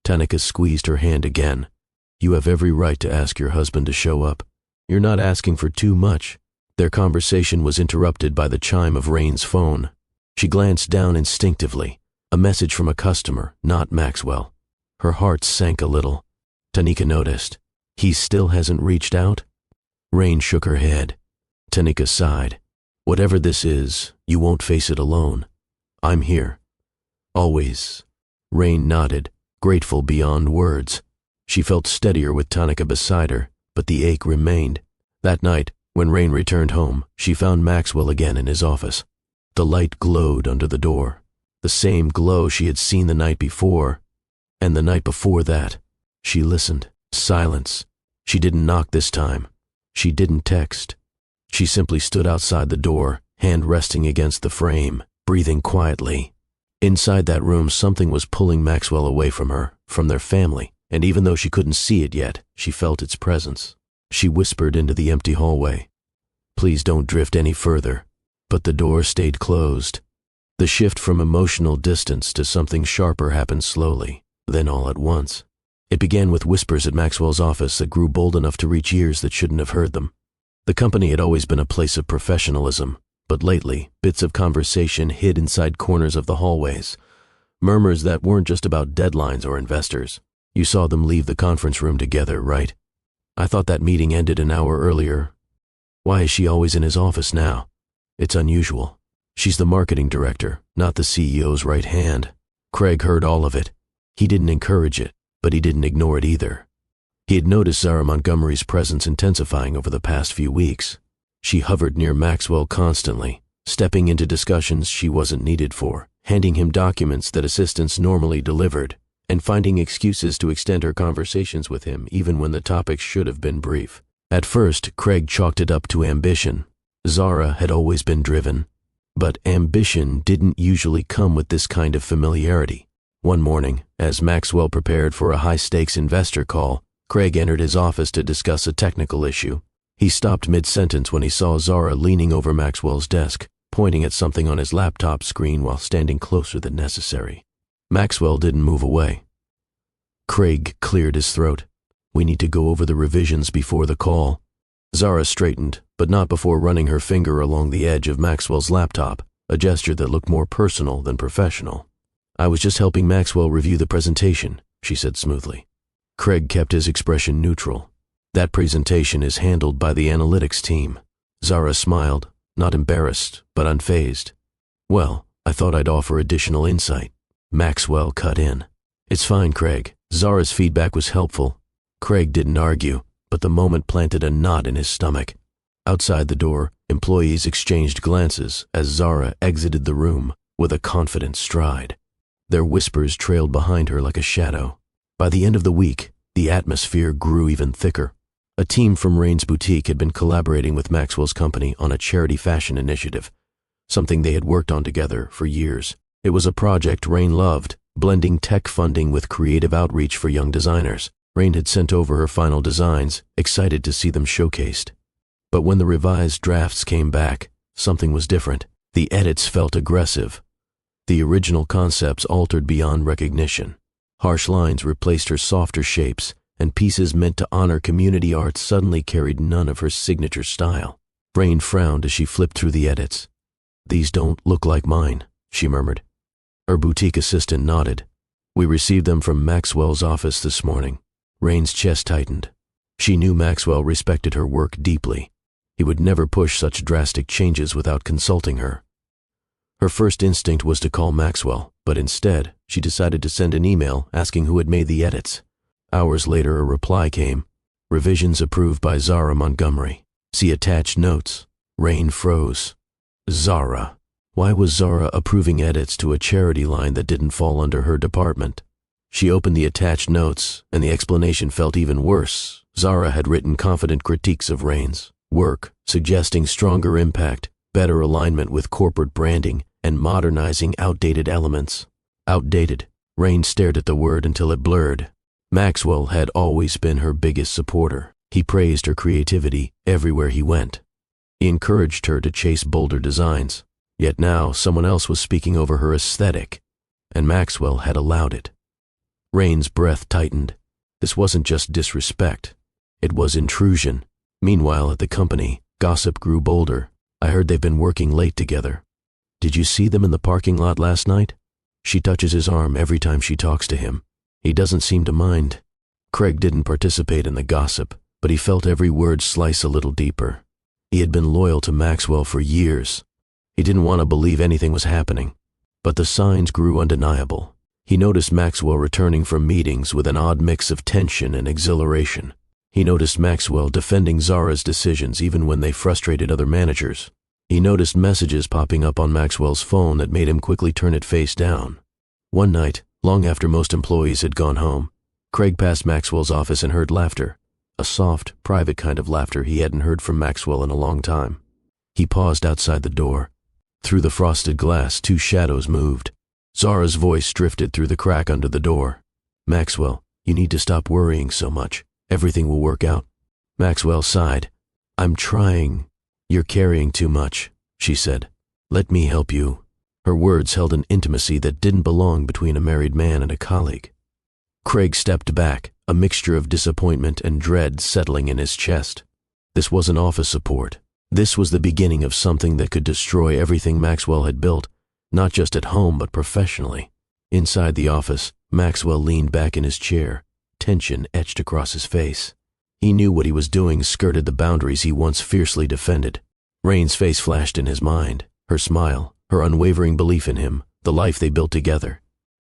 Tanika squeezed her hand again. You have every right to ask your husband to show up. You're not asking for too much. Their conversation was interrupted by the chime of Rain's phone. She glanced down instinctively. A message from a customer, not Maxwell. Her heart sank a little. Tanika noticed. He still hasn't reached out? Rain shook her head. Tanika sighed. Whatever this is, you won't face it alone. I'm here. Always. Rain nodded, grateful beyond words. She felt steadier with Tanika beside her, but the ache remained. That night, when Rain returned home, she found Maxwell again in his office. The light glowed under the door. The same glow she had seen the night before. And the night before that. She listened. Silence. She didn't knock this time. She didn't text. She simply stood outside the door, hand resting against the frame, breathing quietly. Inside that room, something was pulling Maxwell away from her, from their family, and even though she couldn't see it yet, she felt its presence. She whispered into the empty hallway, "Please don't drift any further." But the door stayed closed. The shift from emotional distance to something sharper happened slowly, then all at once. It began with whispers at Maxwell's office that grew bold enough to reach ears that shouldn't have heard them. The company had always been a place of professionalism, but lately, bits of conversation hid inside corners of the hallways. Murmurs that weren't just about deadlines or investors. You saw them leave the conference room together, right? I thought that meeting ended an hour earlier. Why is she always in his office now? It's unusual. She's the marketing director, not the CEO's right hand. Craig heard all of it. He didn't encourage it, but he didn't ignore it either. He had noticed Zara Montgomery's presence intensifying over the past few weeks. She hovered near Maxwell constantly, stepping into discussions she wasn't needed for, handing him documents that assistants normally delivered, and finding excuses to extend her conversations with him even when the topics should have been brief. At first, Craig chalked it up to ambition. Zara had always been driven. But ambition didn't usually come with this kind of familiarity. One morning, as Maxwell prepared for a high-stakes investor call, Craig entered his office to discuss a technical issue. He stopped mid-sentence when he saw Zara leaning over Maxwell's desk, pointing at something on his laptop screen while standing closer than necessary. Maxwell didn't move away. Craig cleared his throat. We need to go over the revisions before the call. Zara straightened, but not before running her finger along the edge of Maxwell's laptop, a gesture that looked more personal than professional. I was just helping Maxwell review the presentation, she said smoothly. Craig kept his expression neutral. That presentation is handled by the analytics team. Zara smiled, not embarrassed, but unfazed. Well, I thought I'd offer additional insight. Maxwell cut in. It's fine, Craig. Zara's feedback was helpful. Craig didn't argue, but the moment planted a knot in his stomach. Outside the door, employees exchanged glances as Zara exited the room with a confident stride. Their whispers trailed behind her like a shadow. By the end of the week, the atmosphere grew even thicker. A team from Rain's boutique had been collaborating with Maxwell's company on a charity fashion initiative, something they had worked on together for years. It was a project Rain loved, blending tech funding with creative outreach for young designers. Rain had sent over her final designs, excited to see them showcased. But when the revised drafts came back, something was different. The edits felt aggressive. The original concepts altered beyond recognition. Harsh lines replaced her softer shapes, and pieces meant to honor community art suddenly carried none of her signature style. Rain frowned as she flipped through the edits. "These don't look like mine," she murmured. Her boutique assistant nodded. "We received them from Maxwell's office this morning." Rain's chest tightened. She knew Maxwell respected her work deeply. He would never push such drastic changes without consulting her. Her first instinct was to call Maxwell, but instead, she decided to send an email asking who had made the edits. Hours later, a reply came. Revisions approved by Zara Montgomery. See attached notes. Rain froze. Zara. Why was Zara approving edits to a charity line that didn't fall under her department? She opened the attached notes, and the explanation felt even worse. Zara had written confident critiques of Rain's work, suggesting stronger impact, better alignment with corporate branding, and modernizing outdated elements. Outdated. Rain stared at the word until it blurred. Maxwell had always been her biggest supporter. He praised her creativity everywhere he went. He encouraged her to chase bolder designs. Yet now someone else was speaking over her aesthetic. and Maxwell had allowed it. Rain's breath tightened. This wasn't just disrespect. It was intrusion. Meanwhile, at the company, gossip grew bolder. I heard they've been working late together. Did you see them in the parking lot last night? She touches his arm every time she talks to him. He doesn't seem to mind. Craig didn't participate in the gossip, but he felt every word slice a little deeper. He had been loyal to Maxwell for years. He didn't want to believe anything was happening. But the signs grew undeniable. He noticed Maxwell returning from meetings with an odd mix of tension and exhilaration. He noticed Maxwell defending Zara's decisions even when they frustrated other managers. He noticed messages popping up on Maxwell's phone that made him quickly turn it face down. One night, long after most employees had gone home, Craig passed Maxwell's office and heard laughter, a soft, private kind of laughter he hadn't heard from Maxwell in a long time. He paused outside the door. Through the frosted glass, two shadows moved. Zara's voice drifted through the crack under the door. "Maxwell, you need to stop worrying so much. Everything will work out." Maxwell sighed. "I'm trying. You're carrying too much," she said. "Let me help you." Her words held an intimacy that didn't belong between a married man and a colleague. Craig stepped back, a mixture of disappointment and dread settling in his chest. This wasn't office support. This was the beginning of something that could destroy everything Maxwell had built, not just at home but professionally. Inside the office, Maxwell leaned back in his chair, tension etched across his face. He knew what he was doing skirted the boundaries he once fiercely defended. Rain's face flashed in his mind, her smile, her unwavering belief in him, the life they built together.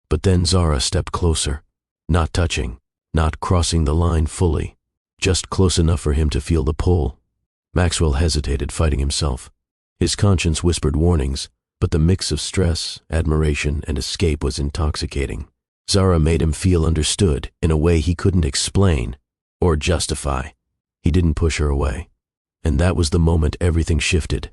But then Zara stepped closer, not touching, not crossing the line fully, just close enough for him to feel the pull. Maxwell hesitated, fighting himself. His conscience whispered warnings, but the mix of stress, admiration, and escape was intoxicating. Zara made him feel understood in a way he couldn't explain or justify. He didn't push her away. And that was the moment everything shifted.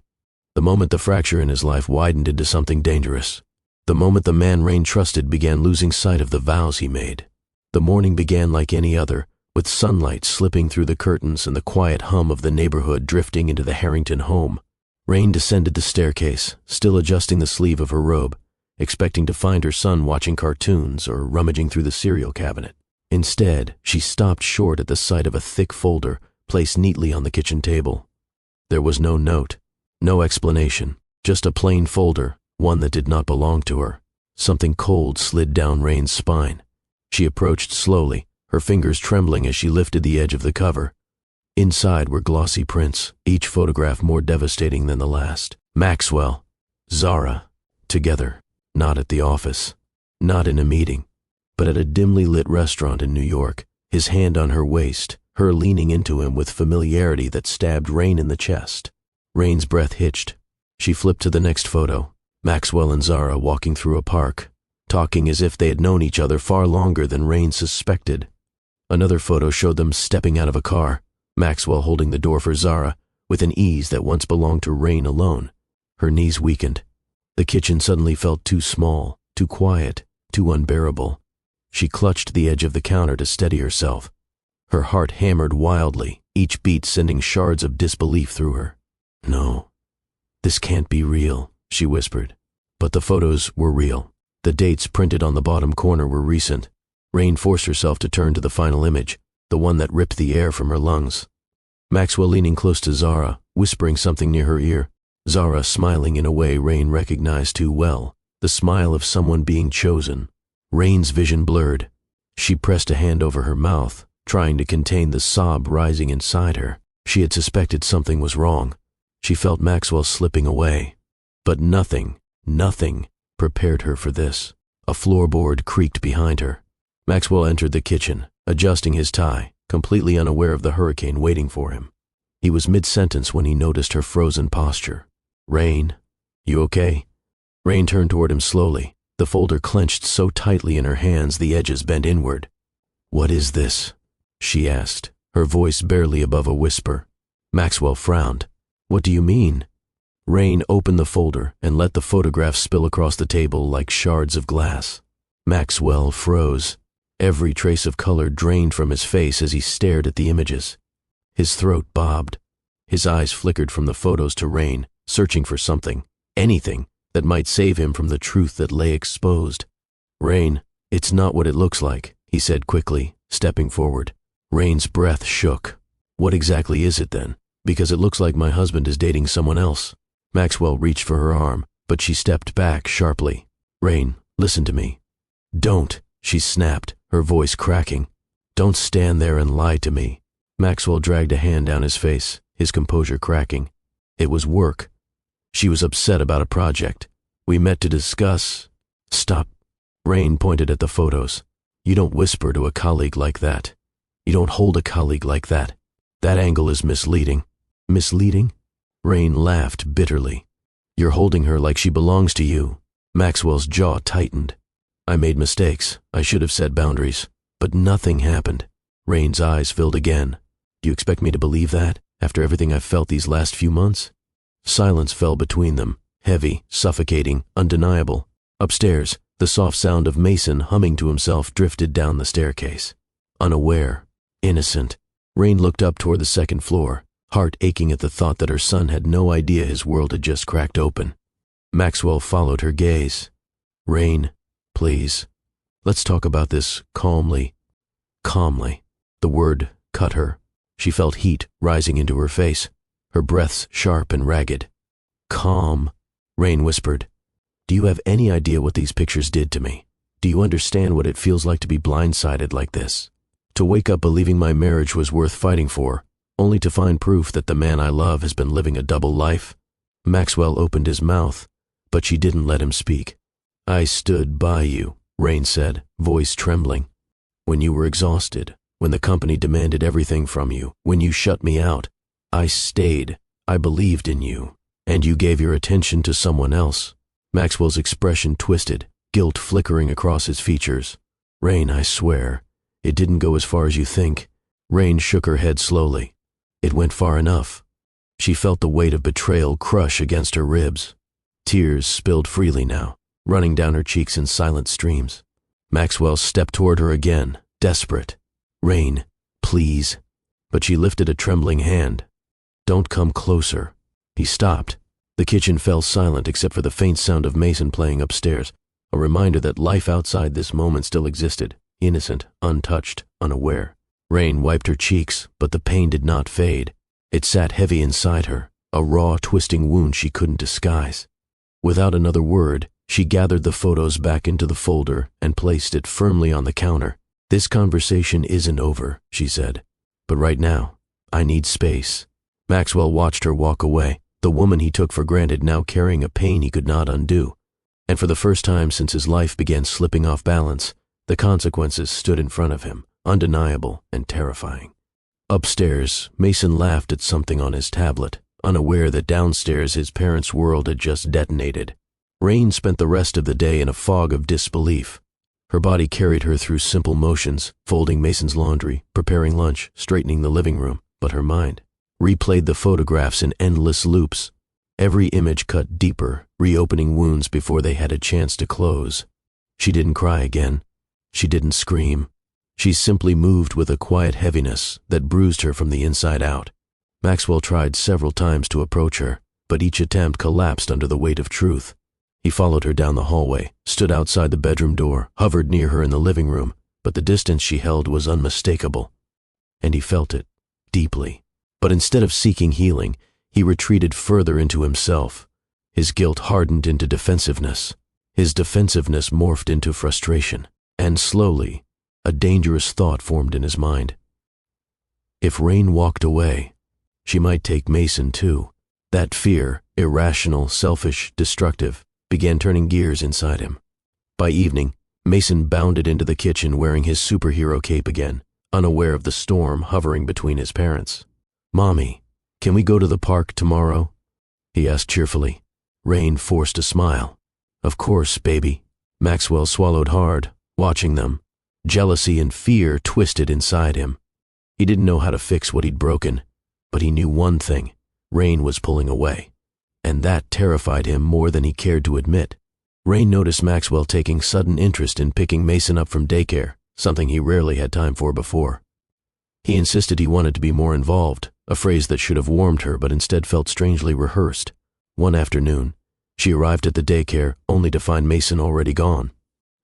The moment the fracture in his life widened into something dangerous. The moment the man Rain trusted began losing sight of the vows he made. The morning began like any other, with sunlight slipping through the curtains and the quiet hum of the neighborhood drifting into the Harrington home. Rain descended the staircase, still adjusting the sleeve of her robe, expecting to find her son watching cartoons or rummaging through the cereal cabinet. Instead, she stopped short at the sight of a thick folder placed neatly on the kitchen table. There was no note, no explanation, just a plain folder, one that did not belong to her. Something cold slid down Rain's spine. She approached slowly, her fingers trembling as she lifted the edge of the cover. Inside were glossy prints, each photograph more devastating than the last. Maxwell, Zara, together, not at the office, not in a meeting, but at a dimly lit restaurant in New York, his hand on her waist, her leaning into him with familiarity that stabbed Rain in the chest. Rain's breath hitched. She flipped to the next photo. Maxwell and Zara walking through a park, talking as if they had known each other far longer than Rain suspected. Another photo showed them stepping out of a car, Maxwell holding the door for Zara with an ease that once belonged to Rain alone. Her knees weakened. The kitchen suddenly felt too small, too quiet, too unbearable. She clutched the edge of the counter to steady herself. Her heart hammered wildly, each beat sending shards of disbelief through her. "No, this can't be real," she whispered. But the photos were real. The dates printed on the bottom corner were recent. Rain forced herself to turn to the final image, the one that ripped the air from her lungs. Maxwell leaning close to Zara, whispering something near her ear. Zara smiling in a way Rain recognized too well, the smile of someone being chosen. Rain's vision blurred. She pressed a hand over her mouth, trying to contain the sob rising inside her. She had suspected something was wrong. She felt Maxwell slipping away. But nothing prepared her for this. A floorboard creaked behind her. Maxwell entered the kitchen, adjusting his tie, completely unaware of the hurricane waiting for him. He was mid-sentence when he noticed her frozen posture. "Rain, you okay?" Rain turned toward him slowly, the folder clenched so tightly in her hands the edges bent inward. "What is this?" she asked, her voice barely above a whisper. Maxwell frowned. "What do you mean?" Rain opened the folder and let the photographs spill across the table like shards of glass. Maxwell froze. Every trace of color drained from his face as he stared at the images. His throat bobbed. His eyes flickered from the photos to Rain, searching for something, anything, that might save him from the truth that lay exposed. Rain, it's not what it looks like, he said quickly, stepping forward. Rain's breath shook. What exactly is it then? Because it looks like my husband is dating someone else. Maxwell reached for her arm, but she stepped back sharply. Rain, listen to me. Don't, she snapped, her voice cracking. Don't stand there and lie to me. Maxwell dragged a hand down his face, his composure cracking. It was work. She was upset about a project. We met to discuss. Stop. Rain pointed at the photos. You don't whisper to a colleague like that. You don't hold a colleague like that. That angle is misleading. Misleading? Rain laughed bitterly. You're holding her like she belongs to you. Maxwell's jaw tightened. I made mistakes. I should have set boundaries. But nothing happened. Rain's eyes filled again. Do you expect me to believe that, after everything I've felt these last few months? Silence fell between them, heavy, suffocating, undeniable. Upstairs, the soft sound of Mason humming to himself drifted down the staircase. Unaware, innocent, Rain looked up toward the second floor, heart aching at the thought that her son had no idea his world had just cracked open. Maxwell followed her gaze. Rain, please, let's talk about this calmly. Calmly. The word cut her. She felt heat rising into her face, her breaths sharp and ragged. Calm, Rain whispered. Do you have any idea what these pictures did to me? Do you understand what it feels like to be blindsided like this? To wake up believing my marriage was worth fighting for, only to find proof that the man I love has been living a double life? Maxwell opened his mouth, but she didn't let him speak. I stood by you, Rain said, voice trembling. When you were exhausted, when the company demanded everything from you, when you shut me out, I stayed. I believed in you, and you gave your attention to someone else. Maxwell's expression twisted, guilt flickering across his features. Rain, I swear, it didn't go as far as you think. Rain shook her head slowly. It went far enough. She felt the weight of betrayal crush against her ribs. Tears spilled freely now, running down her cheeks in silent streams. Maxwell stepped toward her again, desperate. Rain, please. But she lifted a trembling hand. Don't come closer. He stopped. The kitchen fell silent except for the faint sound of Mason playing upstairs, a reminder that life outside this moment still existed, innocent, untouched, unaware. Rain wiped her cheeks, but the pain did not fade. It sat heavy inside her, a raw, twisting wound she couldn't disguise. Without another word, she gathered the photos back into the folder and placed it firmly on the counter. This conversation isn't over, she said. But right now, I need space. Maxwell watched her walk away, the woman he took for granted now carrying a pain he could not undo. And for the first time since his life began slipping off balance, the consequences stood in front of him, undeniable and terrifying. Upstairs, Mason laughed at something on his tablet, unaware that downstairs his parents' world had just detonated. Rain spent the rest of the day in a fog of disbelief. Her body carried her through simple motions, folding Mason's laundry, preparing lunch, straightening the living room, but her mind replayed the photographs in endless loops. Every image cut deeper, reopening wounds before they had a chance to close. She didn't cry again. She didn't scream. She simply moved with a quiet heaviness that bruised her from the inside out. Maxwell tried several times to approach her, but each attempt collapsed under the weight of truth. He followed her down the hallway, stood outside the bedroom door, hovered near her in the living room, but the distance she held was unmistakable. And he felt it, deeply. But instead of seeking healing, he retreated further into himself. His guilt hardened into defensiveness. His defensiveness morphed into frustration. And slowly, a dangerous thought formed in his mind. If Rain walked away, she might take Mason too. That fear, irrational, selfish, destructive, began turning gears inside him. By evening, Mason bounded into the kitchen wearing his superhero cape again, unaware of the storm hovering between his parents. Mommy, can we go to the park tomorrow? He asked cheerfully. Rain forced a smile. Of course, baby. Maxwell swallowed hard, watching them. Jealousy and fear twisted inside him. He didn't know how to fix what he'd broken, but he knew one thing. Rain was pulling away. And that terrified him more than he cared to admit. Rain noticed Maxwell taking sudden interest in picking Mason up from daycare, something he rarely had time for before. He insisted he wanted to be more involved, a phrase that should have warmed her but instead felt strangely rehearsed. One afternoon, she arrived at the daycare only to find Mason already gone.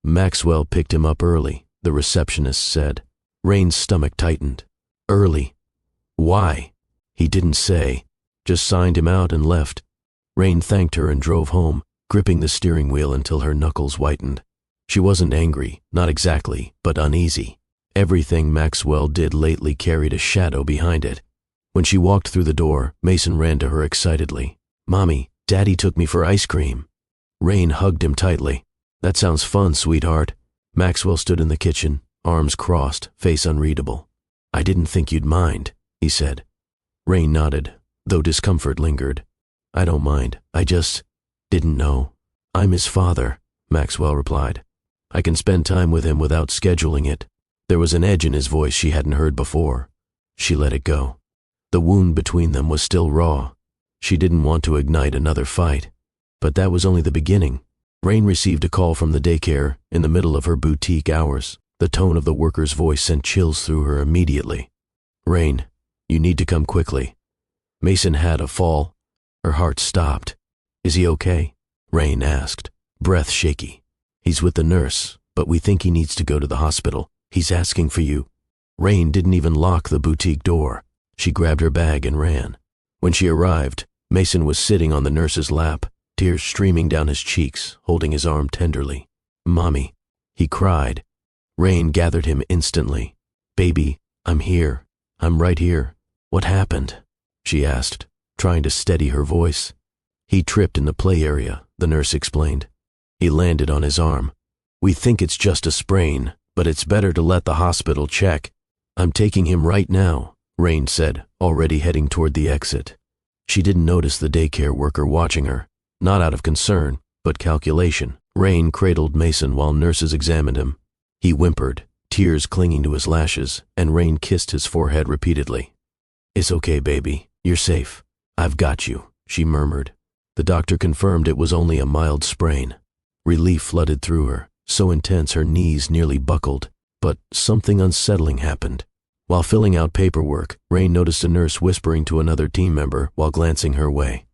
Maxwell picked him up early, the receptionist said. Rain's stomach tightened. Early? Why? He didn't say, just signed him out and left. Rain thanked her and drove home, gripping the steering wheel until her knuckles whitened. She wasn't angry, not exactly, but uneasy. Everything Maxwell did lately carried a shadow behind it. When she walked through the door, Mason ran to her excitedly. "Mommy, Daddy took me for ice cream." Rain hugged him tightly. "That sounds fun, sweetheart." Maxwell stood in the kitchen, arms crossed, face unreadable. "I didn't think you'd mind," he said. Rain nodded, though discomfort lingered. "I don't mind, I just didn't know." "I'm his father," Maxwell replied. "I can spend time with him without scheduling it." There was an edge in his voice she hadn't heard before. She let it go. The wound between them was still raw. She didn't want to ignite another fight. But that was only the beginning. Rain received a call from the daycare in the middle of her boutique hours. The tone of the worker's voice sent chills through her immediately. "Rain, you need to come quickly." Mason had a fall. Her heart stopped. "Is he okay?" Rain asked, breath shaky. "He's with the nurse, but we think he needs to go to the hospital. He's asking for you." Rain didn't even lock the boutique door. She grabbed her bag and ran. When she arrived, Mason was sitting on the nurse's lap, tears streaming down his cheeks, holding his arm tenderly. "Mommy," he cried. Rain gathered him instantly. "Baby, I'm here. I'm right here. What happened?" she asked, trying to steady her voice. "He tripped in the play area," the nurse explained. "He landed on his arm. We think it's just a sprain, but it's better to let the hospital check." "I'm taking him right now," Rain said, already heading toward the exit. She didn't notice the daycare worker watching her, not out of concern, but calculation. Rain cradled Mason while nurses examined him. He whimpered, tears clinging to his lashes, and Rain kissed his forehead repeatedly. "It's okay, baby. You're safe. I've got you," she murmured. The doctor confirmed it was only a mild sprain. Relief flooded through her, so intense her knees nearly buckled. But something unsettling happened. While filling out paperwork, Rain noticed a nurse whispering to another team member while glancing her way.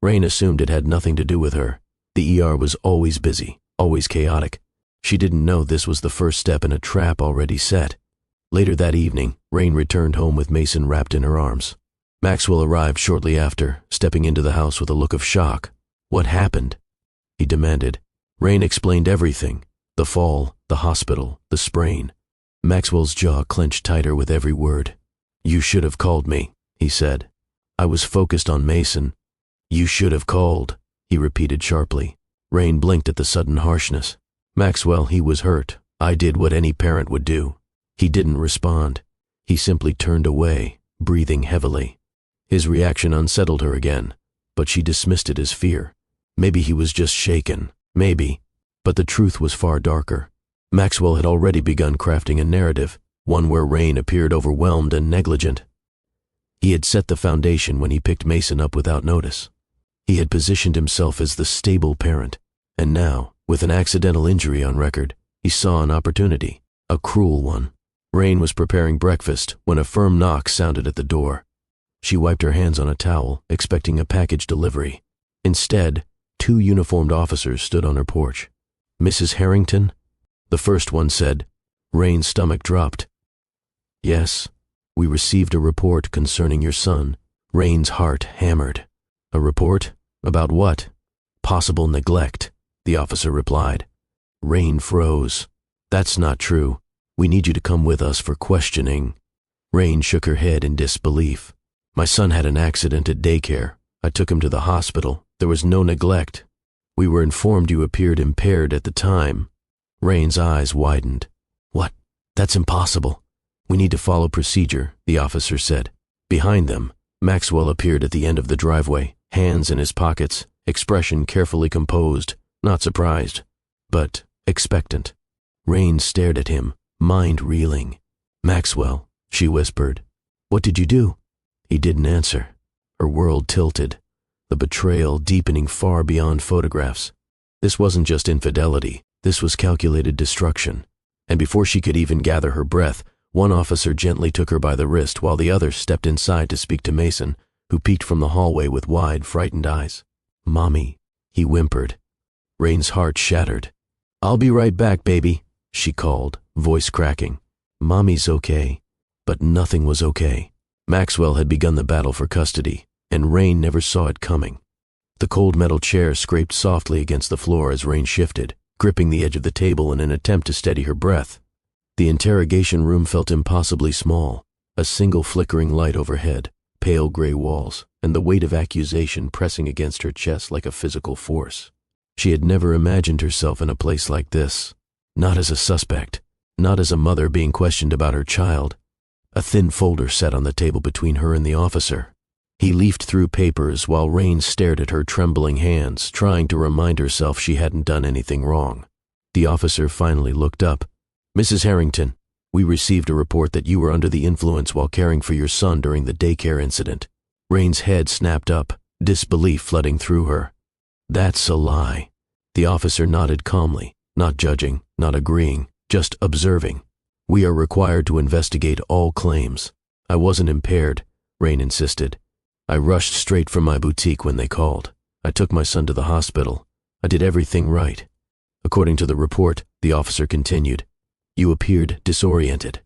Rain assumed it had nothing to do with her. The ER was always busy, always chaotic. She didn't know this was the first step in a trap already set. Later that evening, Rain returned home with Mason wrapped in her arms. Maxwell arrived shortly after, stepping into the house with a look of shock. "What happened?" he demanded. Rain explained everything. The fall, the hospital, the sprain. Maxwell's jaw clenched tighter with every word. "You should have called me," he said. "I was focused on Mason." "You should have called," he repeated sharply. Rain blinked at the sudden harshness. "Maxwell, he was hurt. I did what any parent would do." He didn't respond. He simply turned away, breathing heavily. His reaction unsettled her again, but she dismissed it as fear. Maybe he was just shaken. Maybe. But the truth was far darker. Maxwell had already begun crafting a narrative, one where Rain appeared overwhelmed and negligent. He had set the foundation when he picked Mason up without notice. He had positioned himself as the stable parent, and now, with an accidental injury on record, he saw an opportunity, a cruel one. Rain was preparing breakfast when a firm knock sounded at the door. She wiped her hands on a towel, expecting a package delivery. Instead, 2 uniformed officers stood on her porch. "Mrs. Harrington?" The first one said. Rain's stomach dropped. "Yes, we received a report concerning your son." Rain's heart hammered. "A report? About what?" "Possible neglect," the officer replied. Rain froze. "That's not true. We need you to come with us for questioning." Rain shook her head in disbelief. "My son had an accident at daycare. I took him to the hospital. There was no neglect. We were informed you appeared impaired at the time." Rain's eyes widened. "What? That's impossible. We need to follow procedure," the officer said. Behind them, Maxwell appeared at the end of the driveway, hands in his pockets, expression carefully composed, not surprised, but expectant. Rain stared at him, mind reeling. "Maxwell," she whispered. "What did you do?" He didn't answer. Her world tilted, the betrayal deepening far beyond photographs. This wasn't just infidelity. This was calculated destruction. And before she could even gather her breath, one officer gently took her by the wrist while the other stepped inside to speak to Mason, who peeked from the hallway with wide, frightened eyes. "Mommy," he whimpered. Rain's heart shattered. "I'll be right back, baby," she called, voice cracking. "Mommy's okay." But nothing was okay. Maxwell had begun the battle for custody, and Rain never saw it coming. The cold metal chair scraped softly against the floor as Rain shifted, gripping the edge of the table in an attempt to steady her breath. The interrogation room felt impossibly small, a single flickering light overhead, pale gray walls, and the weight of accusation pressing against her chest like a physical force. She had never imagined herself in a place like this, not as a suspect, not as a mother being questioned about her child. A thin folder sat on the table between her and the officer. He leafed through papers while Rain stared at her trembling hands, trying to remind herself she hadn't done anything wrong. The officer finally looked up. "Mrs. Harrington, we received a report that you were under the influence while caring for your son during the daycare incident." Rain's head snapped up, disbelief flooding through her. "That's a lie." The officer nodded calmly, not judging, not agreeing, just observing. "We are required to investigate all claims." "I wasn't impaired," Rain insisted. "I rushed straight from my boutique when they called. I took my son to the hospital. I did everything right." According to the report, the officer continued, "You appeared disoriented,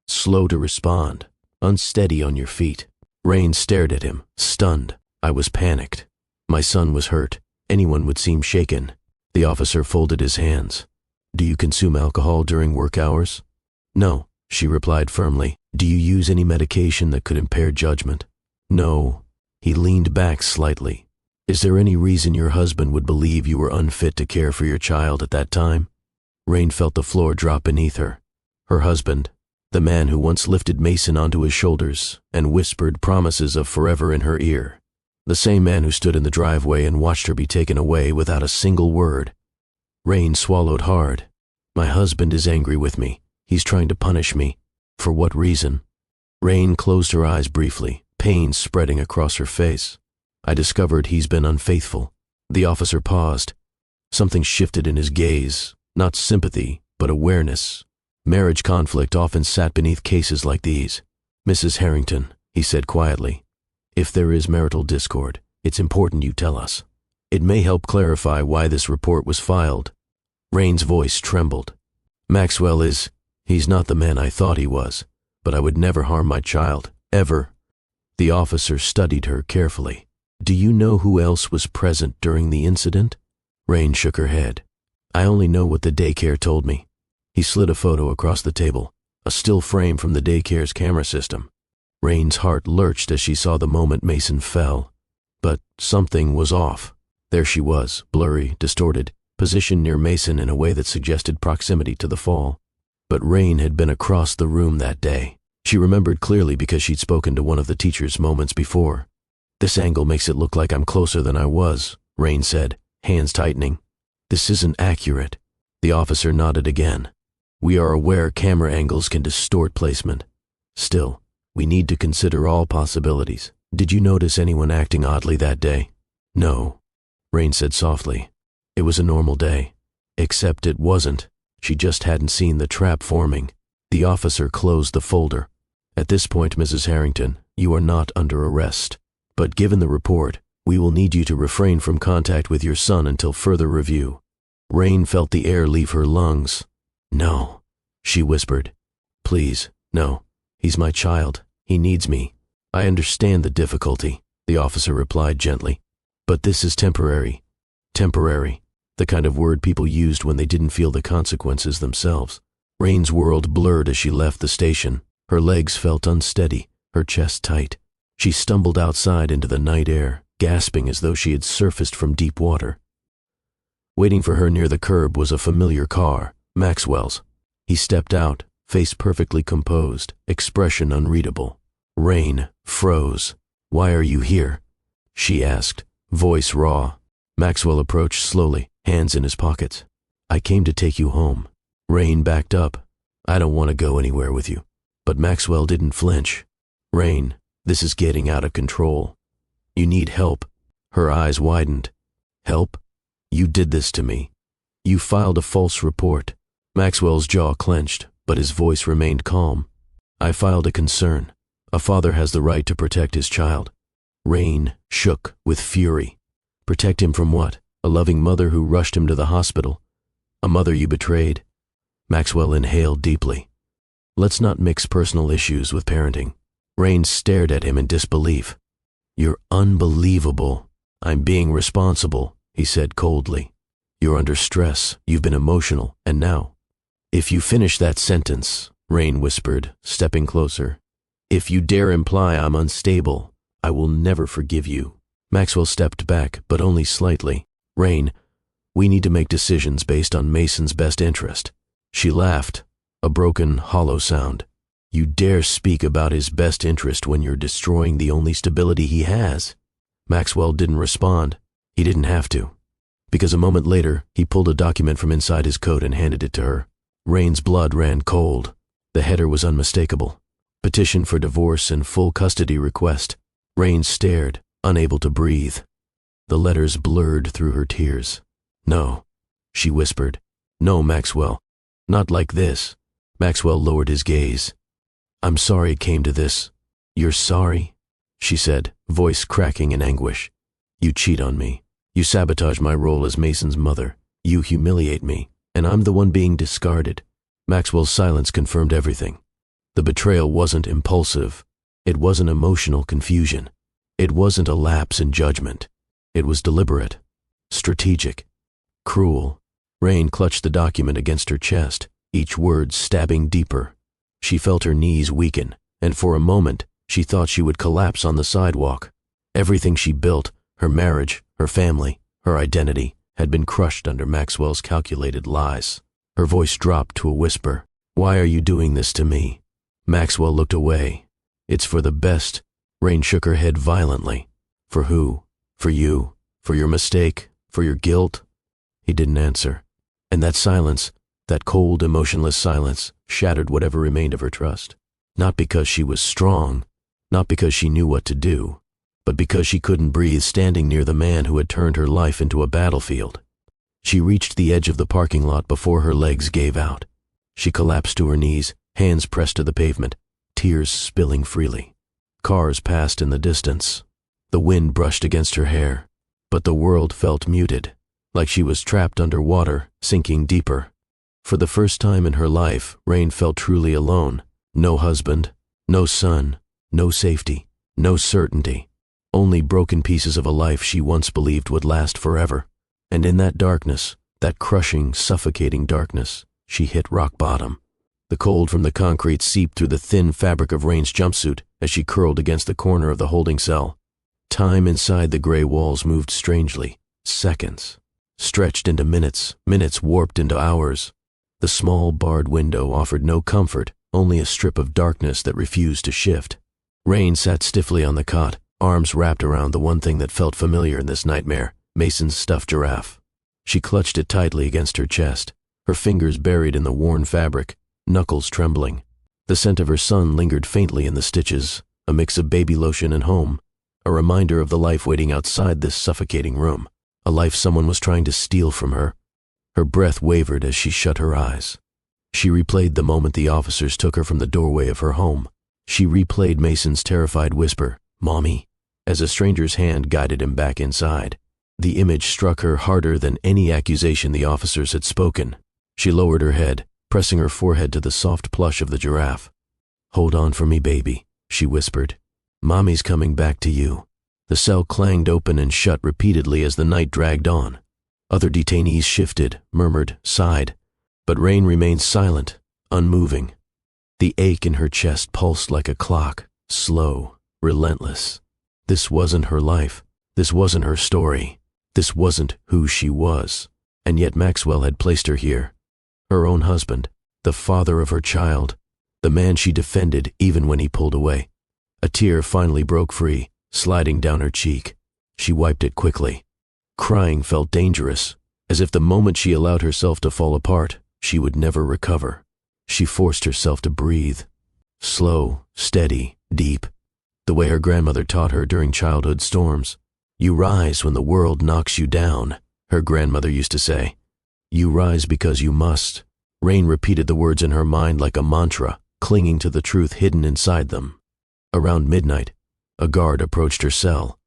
slow to respond, unsteady on your feet." Rain stared at him, stunned. "I was panicked. My son was hurt. Anyone would seem shaken." The officer folded his hands. "Do you consume alcohol during work hours?" "No," she replied firmly. "Do you use any medication that could impair judgment?" "No." He leaned back slightly. "Is there any reason your husband would believe you were unfit to care for your child at that time?" Rain felt the floor drop beneath her. Her husband, the man who once lifted Mason onto his shoulders and whispered promises of forever in her ear. The same man who stood in the driveway and watched her be taken away without a single word. Rain swallowed hard. "My husband is angry with me. He's trying to punish me. For what reason?" Rain closed her eyes briefly, pain spreading across her face. "I discovered he's been unfaithful." The officer paused. Something shifted in his gaze, not sympathy, but awareness. Marriage conflict often sat beneath cases like these. "Mrs. Harrington," he said quietly, "if there is marital discord, it's important you tell us. It may help clarify why this report was filed." Rain's voice trembled. "Maxwell he's not the man I thought he was, but I would never harm my child, ever." The officer studied her carefully. "Do you know who else was present during the incident?" Rain shook her head. "I only know what the daycare told me." He slid a photo across the table, a still frame from the daycare's camera system. Rain's heart lurched as she saw the moment Mason fell. But something was off. There she was, blurry, distorted, positioned near Mason in a way that suggested proximity to the fall. But Rain had been across the room that day. She remembered clearly because she'd spoken to one of the teachers moments before. "This angle makes it look like I'm closer than I was," Rain said, hands tightening. "This isn't accurate." The officer nodded again. "We are aware camera angles can distort placement. Still, we need to consider all possibilities. Did you notice anyone acting oddly that day?" "No," Rain said softly. "It was a normal day. Except it wasn't. She just hadn't seen the trap forming." The officer closed the folder. "At this point, Mrs. Harrington, you are not under arrest. But given the report, we will need you to refrain from contact with your son until further review." Rain felt the air leave her lungs. "No," she whispered. "Please, no. He's my child. He needs me." "I understand the difficulty," the officer replied gently. "But this is temporary." Temporary. The kind of word people used when they didn't feel the consequences themselves. Rain's world blurred as she left the station. Her legs felt unsteady, her chest tight. She stumbled outside into the night air, gasping as though she had surfaced from deep water. Waiting for her near the curb was a familiar car, Maxwell's. He stepped out, face perfectly composed, expression unreadable. Rain froze. "Why are you here?" she asked, voice raw. Maxwell approached slowly, hands in his pockets. "I came to take you home." Rain backed up. "I don't want to go anywhere with you." But Maxwell didn't flinch. "Rain, this is getting out of control. You need help." Her eyes widened. "Help? You did this to me. You filed a false report." Maxwell's jaw clenched, but his voice remained calm. "I filed a concern. A father has the right to protect his child." Rain shook with fury. Protect him from what? A loving mother who rushed him to the hospital? A mother you betrayed. Maxwell inhaled deeply. Let's not mix personal issues with parenting. Rain stared at him in disbelief. You're unbelievable. I'm being responsible, he said coldly. You're under stress, you've been emotional, and now. If you finish that sentence, Rain whispered, stepping closer. If you dare imply I'm unstable, I will never forgive you. Maxwell stepped back, but only slightly. Rain, we need to make decisions based on Mason's best interest. She laughed, a broken, hollow sound. You dare speak about his best interest when you're destroying the only stability he has? Maxwell didn't respond. He didn't have to. Because a moment later, he pulled a document from inside his coat and handed it to her. Rain's blood ran cold. The header was unmistakable. Petition for divorce and full custody request. Rain stared, unable to breathe. The letters blurred through her tears. No, she whispered. No, Maxwell. Not like this. Maxwell lowered his gaze. I'm sorry it came to this. You're sorry? She said, voice cracking in anguish. You cheat on me. You sabotage my role as Mason's mother. You humiliate me, and I'm the one being discarded. Maxwell's silence confirmed everything. The betrayal wasn't impulsive. It wasn't emotional confusion. It wasn't a lapse in judgment. It was deliberate, strategic, cruel. Rain clutched the document against her chest, each word stabbing deeper. She felt her knees weaken, and for a moment, she thought she would collapse on the sidewalk. Everything she built, her marriage, her family, her identity, had been crushed under Maxwell's calculated lies. Her voice dropped to a whisper. Why are you doing this to me? Maxwell looked away. It's for the best. Rain shook her head violently. For who? For you? For your mistake? For your guilt? He didn't answer. And that silence, that cold, emotionless silence, shattered whatever remained of her trust. Not because she was strong, not because she knew what to do, but because she couldn't breathe standing near the man who had turned her life into a battlefield. She reached the edge of the parking lot before her legs gave out. She collapsed to her knees, hands pressed to the pavement, tears spilling freely. Cars passed in the distance. The wind brushed against her hair, but the world felt muted, like she was trapped underwater, sinking deeper. For the first time in her life, Rain felt truly alone. No husband, no son, no safety, no certainty. Only broken pieces of a life she once believed would last forever. And in that darkness, that crushing, suffocating darkness, she hit rock bottom. The cold from the concrete seeped through the thin fabric of Rain's jumpsuit as she curled against the corner of the holding cell. Time inside the gray walls moved strangely. Seconds. Stretched into minutes, minutes warped into hours. The small barred window offered no comfort, only a strip of darkness that refused to shift. Rain sat stiffly on the cot, arms wrapped around the one thing that felt familiar in this nightmare, Mason's stuffed giraffe. She clutched it tightly against her chest, her fingers buried in the worn fabric, knuckles trembling. The scent of her son lingered faintly in the stitches, a mix of baby lotion and home, a reminder of the life waiting outside this suffocating room, a life someone was trying to steal from her. Her breath wavered as she shut her eyes. She replayed the moment the officers took her from the doorway of her home. She replayed Mason's terrified whisper, "Mommy," as a stranger's hand guided him back inside. The image struck her harder than any accusation the officers had spoken. She lowered her head, pressing her forehead to the soft plush of the giraffe. "Hold on for me, baby," she whispered. "Mommy's coming back to you." The cell clanged open and shut repeatedly as the night dragged on. Other detainees shifted, murmured, sighed, but Rain remained silent, unmoving. The ache in her chest pulsed like a clock, slow, relentless. This wasn't her life. This wasn't her story. This wasn't who she was. And yet Maxwell had placed her here. Her own husband, the father of her child, the man she defended even when he pulled away. A tear finally broke free, sliding down her cheek. She wiped it quickly. Crying felt dangerous, as if the moment she allowed herself to fall apart, she would never recover. She forced herself to breathe. Slow, steady, deep, the way her grandmother taught her during childhood storms. "You rise when the world knocks you down," her grandmother used to say. "You rise because you must." Rain repeated the words in her mind like a mantra, clinging to the truth hidden inside them. Around midnight, a guard approached her cell.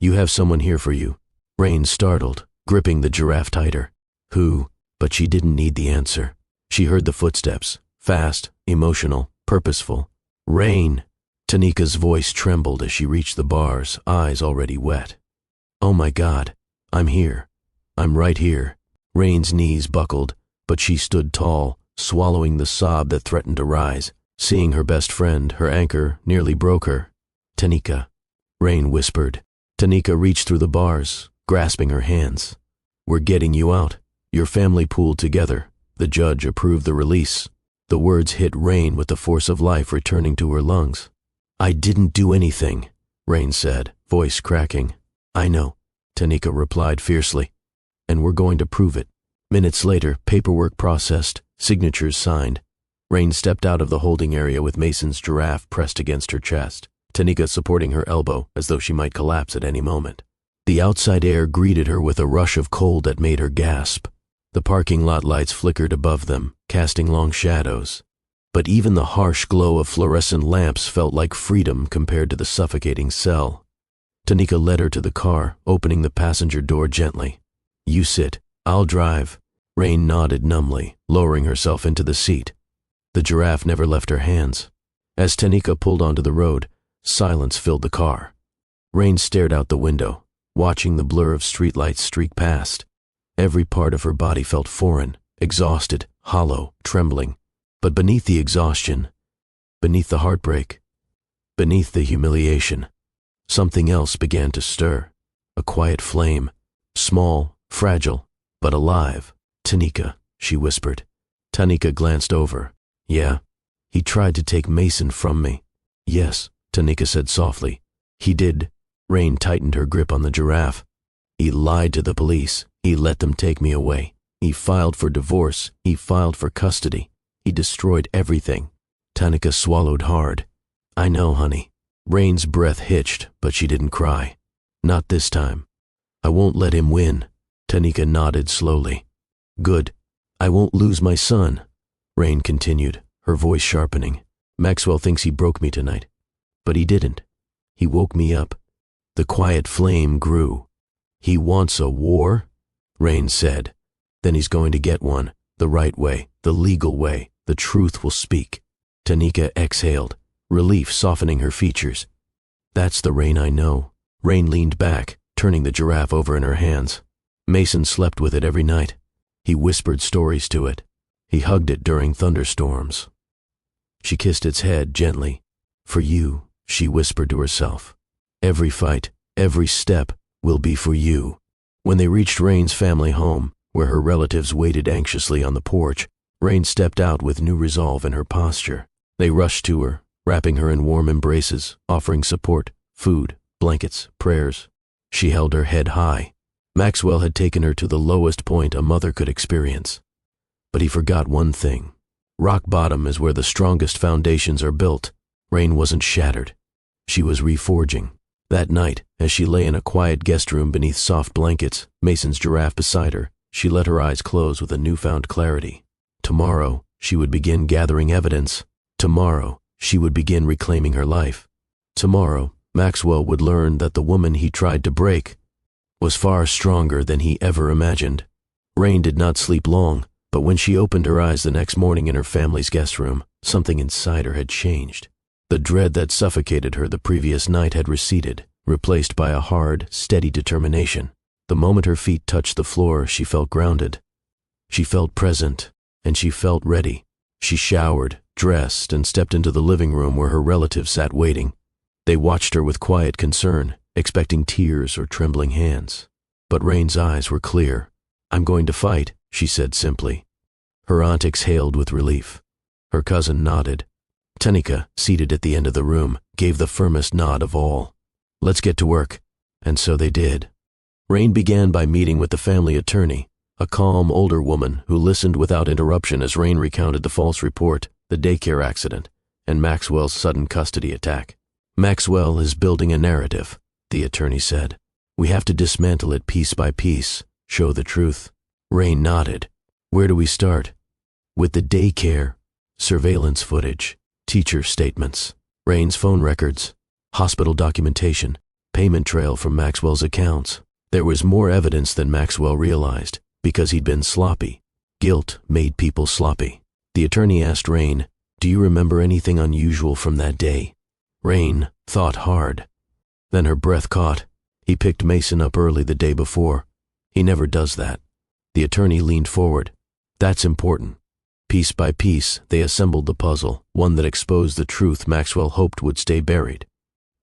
"You have someone here for you." Rain startled, gripping the giraffe tighter. "Who?" But she didn't need the answer. She heard the footsteps, fast, emotional, purposeful. "Rain!" Tanika's voice trembled as she reached the bars, eyes already wet. "Oh my God, I'm here. I'm right here." Rain's knees buckled, but she stood tall, swallowing the sob that threatened to rise. Seeing her best friend, her anchor, nearly broke her. "Tanika," Rain whispered. Tanika reached through the bars, grasping her hands. "We're getting you out. Your family pooled together. The judge approved the release." The words hit Rain with the force of life returning to her lungs. "I didn't do anything," Rain said, voice cracking. "I know," Tanika replied fiercely. "And we're going to prove it." Minutes later, paperwork processed, signatures signed. Rain stepped out of the holding area with Mason's giraffe pressed against her chest, Tanika supporting her elbow as though she might collapse at any moment. The outside air greeted her with a rush of cold that made her gasp. The parking lot lights flickered above them, casting long shadows. But even the harsh glow of fluorescent lamps felt like freedom compared to the suffocating cell. Tanika led her to the car, opening the passenger door gently. "You sit, I'll drive." Rain nodded numbly, lowering herself into the seat. The giraffe never left her hands. As Tanika pulled onto the road, silence filled the car. Rain stared out the window, watching the blur of streetlights streak past. Every part of her body felt foreign, exhausted, hollow, trembling. But beneath the exhaustion, beneath the heartbreak, beneath the humiliation, something else began to stir. A quiet flame, small, fragile, but alive. "Tanika," she whispered. Tanika glanced over. "Yeah, he tried to take Mason from me." "Yes," Tanika said softly. "He did." Rain tightened her grip on the giraffe. "He lied to the police. He let them take me away. He filed for divorce. He filed for custody. He destroyed everything." Tanika swallowed hard. "I know, honey." Rain's breath hitched, but she didn't cry. "Not this time. I won't let him win." Tanika nodded slowly. "Good. I won't lose my son," Rain continued, her voice sharpening. "Maxwell thinks he broke me tonight, but he didn't. He woke me up." The quiet flame grew. "He wants a war?" Rain said. "Then he's going to get one, the right way, the legal way. The truth will speak." Tanika exhaled, relief softening her features. "That's the Rain I know." Rain leaned back, turning the giraffe over in her hands. Mason slept with it every night. He whispered stories to it. He hugged it during thunderstorms. She kissed its head gently. "For you," she whispered to herself. "Every fight, every step will be for you." When they reached Rain's family home, where her relatives waited anxiously on the porch, Rain stepped out with new resolve in her posture. They rushed to her, wrapping her in warm embraces, offering support, food, blankets, prayers. She held her head high. Maxwell had taken her to the lowest point a mother could experience. But he forgot one thing. Rock bottom is where the strongest foundations are built. Rain wasn't shattered. She was reforging. That night, as she lay in a quiet guest room beneath soft blankets, Mason's giraffe beside her, she let her eyes close with a newfound clarity. Tomorrow, she would begin gathering evidence. Tomorrow, she would begin reclaiming her life. Tomorrow, Maxwell would learn that the woman he tried to break was far stronger than he ever imagined. Rain did not sleep long, but when she opened her eyes the next morning in her family's guest room, something inside her had changed. The dread that suffocated her the previous night had receded, replaced by a hard, steady determination. The moment her feet touched the floor, she felt grounded. She felt present, and she felt ready. She showered, dressed, and stepped into the living room where her relatives sat waiting. They watched her with quiet concern, expecting tears or trembling hands. But Rain's eyes were clear. "I'm going to fight," she said simply. Her aunt exhaled with relief. Her cousin nodded. Tanika, seated at the end of the room, gave the firmest nod of all. "Let's get to work." And so they did. Rain began by meeting with the family attorney, a calm older woman who listened without interruption as Rain recounted the false report, the daycare accident, and Maxwell's sudden custody attack. "Maxwell is building a narrative," the attorney said. "We have to dismantle it piece by piece, show the truth." Rain nodded. "Where do we start?" "With the daycare, surveillance footage, teacher statements, Rain's phone records, hospital documentation, payment trail from Maxwell's accounts." There was more evidence than Maxwell realized, because he'd been sloppy. Guilt made people sloppy. The attorney asked Rain, "Do you remember anything unusual from that day?" Rain thought hard. Then her breath caught. He picked Mason up early the day before. He never does that. The attorney leaned forward. That's important. Piece by piece, they assembled the puzzle, one that exposed the truth Maxwell hoped would stay buried.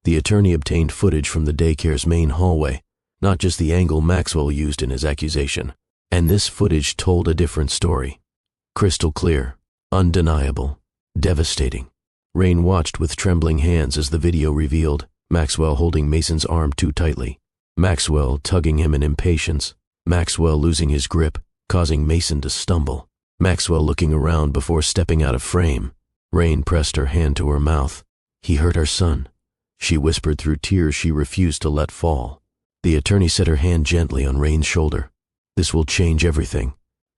The attorney obtained footage from the daycare's main hallway, not just the angle Maxwell used in his accusation. And this footage told a different story. Crystal clear, undeniable, devastating. Rain watched with trembling hands as the video revealed Maxwell holding Mason's arm too tightly, Maxwell tugging him in impatience, Maxwell losing his grip, causing Mason to stumble, Maxwell looking around before stepping out of frame. Rain pressed her hand to her mouth. "He hurt our son," she whispered through tears she refused to let fall. The attorney set her hand gently on Rain's shoulder. "This will change everything."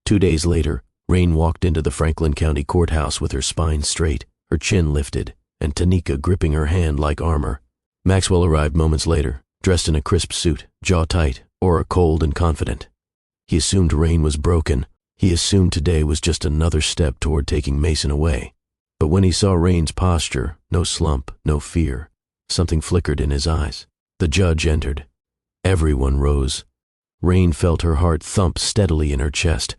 2 days later, Rain walked into the Franklin County Courthouse with her spine straight, her chin lifted, and Tanika gripping her hand like armor. Maxwell arrived moments later, dressed in a crisp suit, jaw tight, aura cold and confident. He assumed Rain was broken. He assumed today was just another step toward taking Mason away. But when he saw Rain's posture, no slump, no fear, something flickered in his eyes. The judge entered. Everyone rose. Rain felt her heart thump steadily in her chest.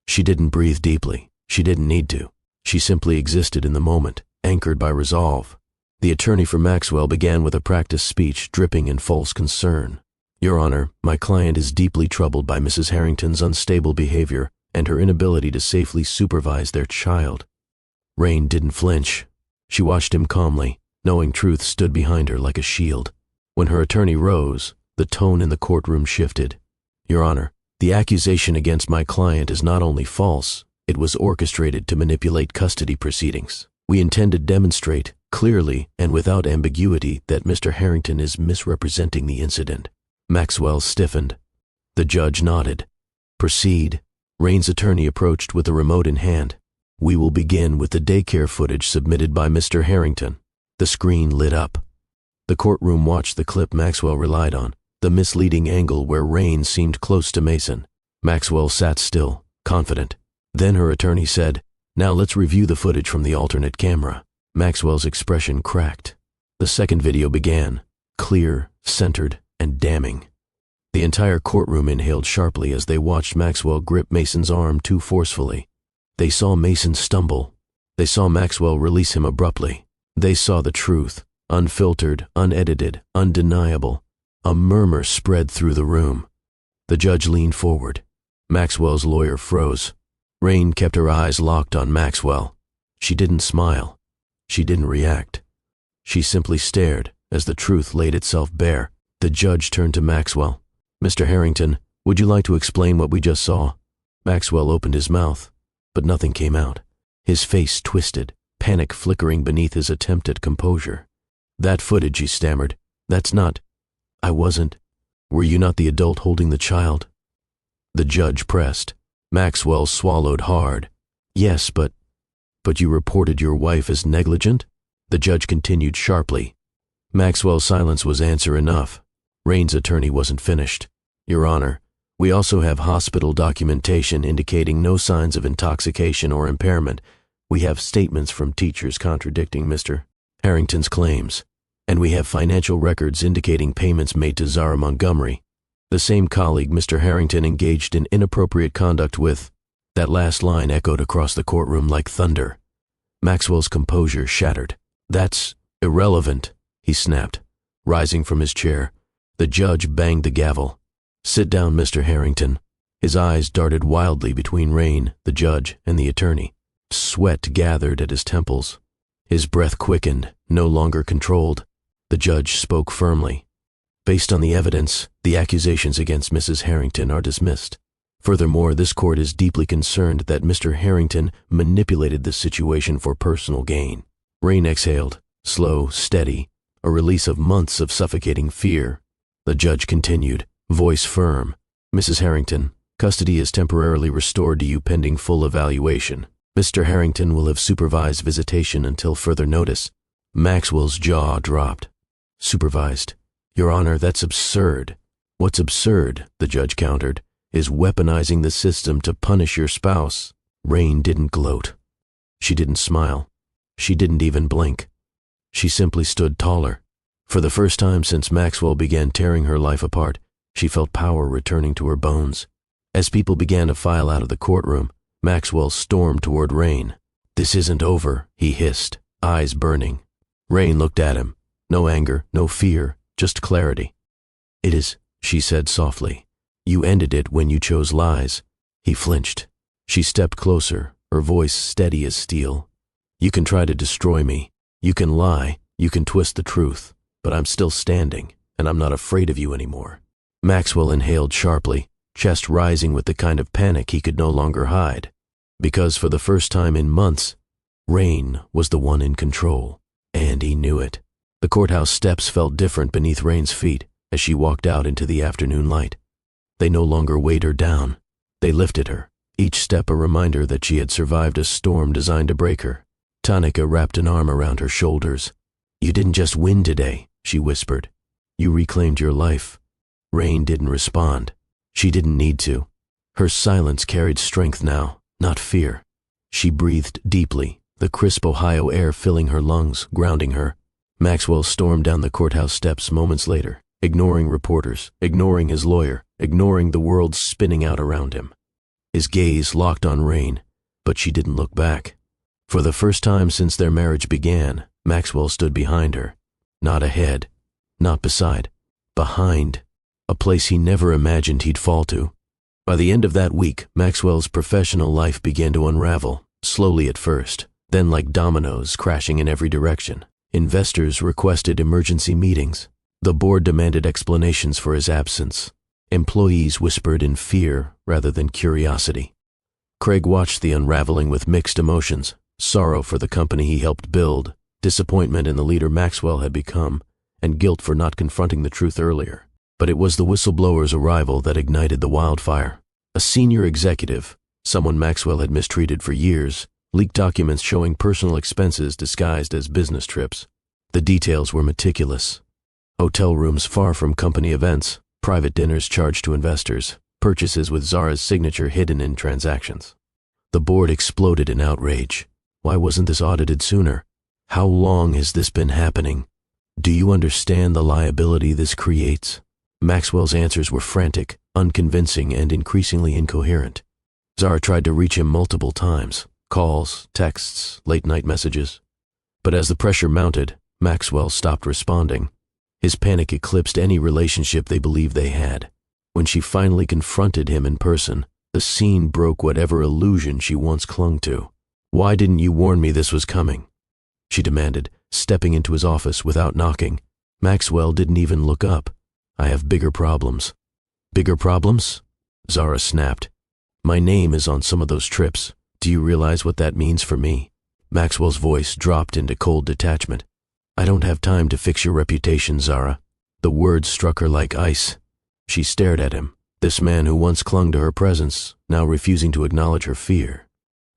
She didn't breathe deeply. She didn't need to. She simply existed in the moment, anchored by resolve. The attorney for Maxwell began with a practiced speech dripping in false concern. "Your Honor, my client is deeply troubled by Mrs. Harrington's unstable behavior and her inability to safely supervise their child." Rain didn't flinch. She watched him calmly, knowing truth stood behind her like a shield. When her attorney rose, the tone in the courtroom shifted. "Your Honor, the accusation against my client is not only false, it was orchestrated to manipulate custody proceedings. We intend to demonstrate, clearly and without ambiguity, that Mr. Harrington is misrepresenting the incident." Maxwell stiffened. The judge nodded. "Proceed." Rain's attorney approached with the remote in hand. "We will begin with the daycare footage submitted by Mr. Harrington." The screen lit up. The courtroom watched the clip Maxwell relied on, the misleading angle where Rain seemed close to Mason. Maxwell sat still, confident. Then her attorney said, "Now let's review the footage from the alternate camera." Maxwell's expression cracked. The second video began, clear, centered, and damning. The entire courtroom inhaled sharply as they watched Maxwell grip Mason's arm too forcefully. They saw Mason stumble. They saw Maxwell release him abruptly. They saw the truth, unfiltered, unedited, undeniable. A murmur spread through the room. The judge leaned forward. Maxwell's lawyer froze. Rain kept her eyes locked on Maxwell. She didn't smile. She didn't react. She simply stared as the truth laid itself bare. The judge turned to Maxwell. "Mr. Harrington, would you like to explain what we just saw?" Maxwell opened his mouth, but nothing came out. His face twisted, panic flickering beneath his attempt at composure. "That footage," he stammered. "That's not... I wasn't... Were you not the adult holding the child?" The judge pressed. Maxwell swallowed hard. "Yes, but you reported your wife as negligent?" The judge continued sharply. Maxwell's silence was answer enough. Rain's attorney wasn't finished. "Your Honor, we also have hospital documentation indicating no signs of intoxication or impairment. We have statements from teachers contradicting Mr. Harrington's claims. And we have financial records indicating payments made to Zara Montgomery, the same colleague Mr. Harrington engaged in inappropriate conduct with." That last line echoed across the courtroom like thunder. Maxwell's composure shattered. "That's irrelevant," he snapped, rising from his chair. The judge banged the gavel. "Sit down, Mr. Harrington." His eyes darted wildly between Rain, the judge, and the attorney. Sweat gathered at his temples. His breath quickened, no longer controlled. The judge spoke firmly. "Based on the evidence, the accusations against Mrs. Harrington are dismissed. Furthermore, this court is deeply concerned that Mr. Harrington manipulated this situation for personal gain." Rain exhaled, slow, steady, a release of months of suffocating fear. The judge continued, voice firm. "Mrs. Harrington, custody is temporarily restored to you pending full evaluation. Mr. Harrington will have supervised visitation until further notice." Maxwell's jaw dropped. "Supervised? Your Honor, that's absurd." "What's absurd," the judge countered, is weaponizing the system to punish your spouse. Rain didn't gloat. She didn't smile. She didn't even blink. She simply stood taller. For the first time since Maxwell began tearing her life apart, she felt power returning to her bones. As people began to file out of the courtroom, Maxwell stormed toward Rain. "This isn't over," he hissed, eyes burning. Rain looked at him. No anger, no fear, just clarity. "It is," she said softly. "You ended it when you chose lies." He flinched. She stepped closer, her voice steady as steel. "You can try to destroy me. You can lie. You can twist the truth. But I'm still standing, and I'm not afraid of you anymore." Maxwell inhaled sharply, chest rising with the kind of panic he could no longer hide. Because for the first time in months, Rain was the one in control, and he knew it. The courthouse steps felt different beneath Rain's feet as she walked out into the afternoon light. They no longer weighed her down. They lifted her, each step a reminder that she had survived a storm designed to break her. Tanika wrapped an arm around her shoulders. "You didn't just win today," she whispered. "You reclaimed your life." Rain didn't respond. She didn't need to. Her silence carried strength now, not fear. She breathed deeply, the crisp Ohio air filling her lungs, grounding her. Maxwell stormed down the courthouse steps moments later, ignoring reporters, ignoring his lawyer, ignoring the world spinning out around him. His gaze locked on Rain, but she didn't look back. For the first time since their marriage began, Maxwell stood behind her. Not ahead, not beside, behind, a place he never imagined he'd fall to. By the end of that week, Maxwell's professional life began to unravel, slowly at first, then like dominoes crashing in every direction. Investors requested emergency meetings. The board demanded explanations for his absence. Employees whispered in fear rather than curiosity. Craig watched the unraveling with mixed emotions, sorrow for the company he helped build, disappointment in the leader Maxwell had become, and guilt for not confronting the truth earlier. But it was the whistleblower's arrival that ignited the wildfire. A senior executive, someone Maxwell had mistreated for years, leaked documents showing personal expenses disguised as business trips. The details were meticulous. Hotel rooms far from company events, private dinners charged to investors, purchases with Zara's signature hidden in transactions. The board exploded in outrage. Why wasn't this audited sooner? How long has this been happening? Do you understand the liability this creates? Maxwell's answers were frantic, unconvincing, and increasingly incoherent. Zara tried to reach him multiple times. Calls, texts, late-night messages. But as the pressure mounted, Maxwell stopped responding. His panic eclipsed any relationship they believed they had. When she finally confronted him in person, the scene broke whatever illusion she once clung to. "Why didn't you warn me this was coming?" she demanded, stepping into his office without knocking. Maxwell didn't even look up. "I have bigger problems." "Bigger problems?" Zara snapped. "My name is on some of those trips. Do you realize what that means for me?" Maxwell's voice dropped into cold detachment. "I don't have time to fix your reputation, Zara." The words struck her like ice. She stared at him, this man who once clung to her presence, now refusing to acknowledge her fear.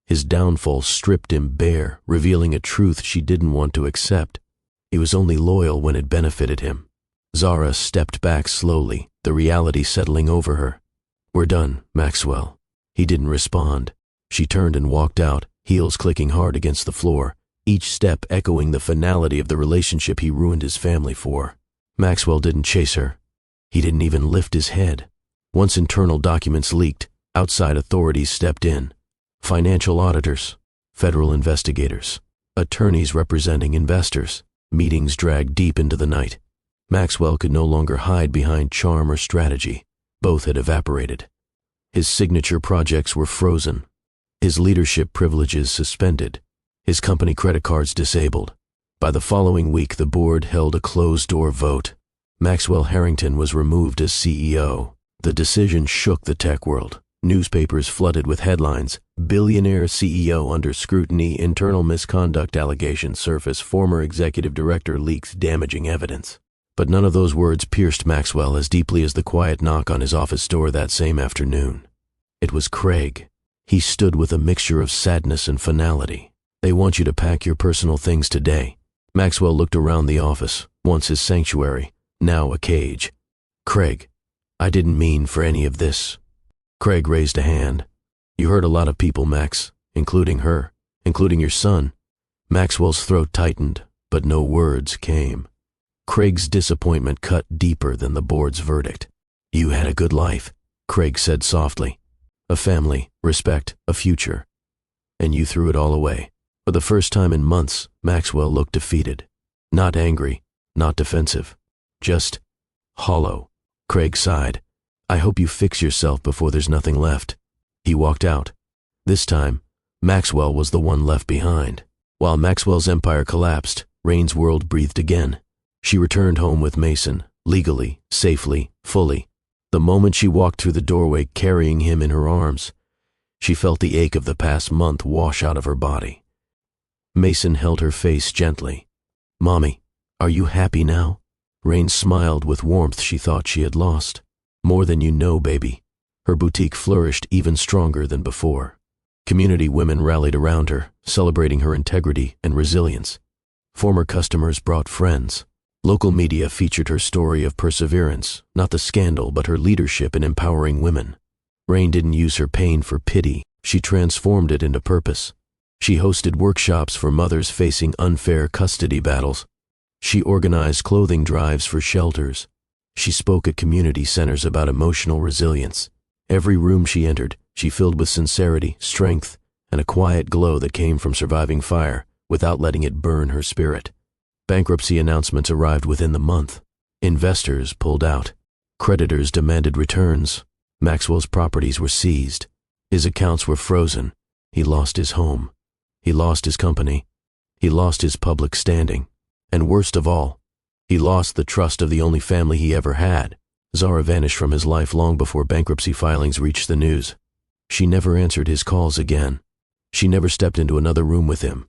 His downfall stripped him bare, revealing a truth she didn't want to accept. He was only loyal when it benefited him. Zara stepped back slowly, the reality settling over her. "We're done, Maxwell." He didn't respond. She turned and walked out, heels clicking hard against the floor, each step echoing the finality of the relationship he ruined his family for. Maxwell didn't chase her. He didn't even lift his head. Once internal documents leaked, outside authorities stepped in. Financial auditors, federal investigators, attorneys representing investors. Meetings dragged deep into the night. Maxwell could no longer hide behind charm or strategy. Both had evaporated. His signature projects were frozen. His leadership privileges suspended. His company credit cards disabled. By the following week, the board held a closed-door vote. Maxwell Harrington was removed as CEO. The decision shook the tech world. Newspapers flooded with headlines. "Billionaire CEO under scrutiny, internal misconduct allegations surface, former executive director leaks damaging evidence." But none of those words pierced Maxwell as deeply as the quiet knock on his office door that same afternoon. It was Craig. He stood with a mixture of sadness and finality. "They want you to pack your personal things today." Maxwell looked around the office, once his sanctuary, now a cage. "Craig, I didn't mean for any of this." Craig raised a hand. You hurt a lot of people, Max, including her, including your son. Maxwell's throat tightened, but no words came. Craig's disappointment cut deeper than the board's verdict. You had a good life, Craig said softly. A family, respect, a future. And you threw it all away. For the first time in months, Maxwell looked defeated. Not angry, not defensive. Just hollow. Craig sighed. I hope you fix yourself before there's nothing left. He walked out. This time, Maxwell was the one left behind. While Maxwell's empire collapsed, Rain's world breathed again. She returned home with Mason, legally, safely, fully. The moment she walked through the doorway carrying him in her arms, she felt the ache of the past month wash out of her body. Mason held her face gently. Mommy, are you happy now? Rain smiled with warmth she thought she had lost. More than you know, baby. Her boutique flourished even stronger than before. Community women rallied around her, celebrating her integrity and resilience. Former customers brought friends. Local media featured her story of perseverance, not the scandal but her leadership in empowering women. Rain didn't use her pain for pity, she transformed it into purpose. She hosted workshops for mothers facing unfair custody battles. She organized clothing drives for shelters. She spoke at community centers about emotional resilience. Every room she entered, she filled with sincerity, strength, and a quiet glow that came from surviving fire without letting it burn her spirit. Bankruptcy announcements arrived within the month. Investors pulled out. Creditors demanded returns. Maxwell's properties were seized. His accounts were frozen. He lost his home. He lost his company. He lost his public standing. And worst of all, he lost the trust of the only family he ever had. Zara vanished from his life long before bankruptcy filings reached the news. She never answered his calls again. She never stepped into another room with him.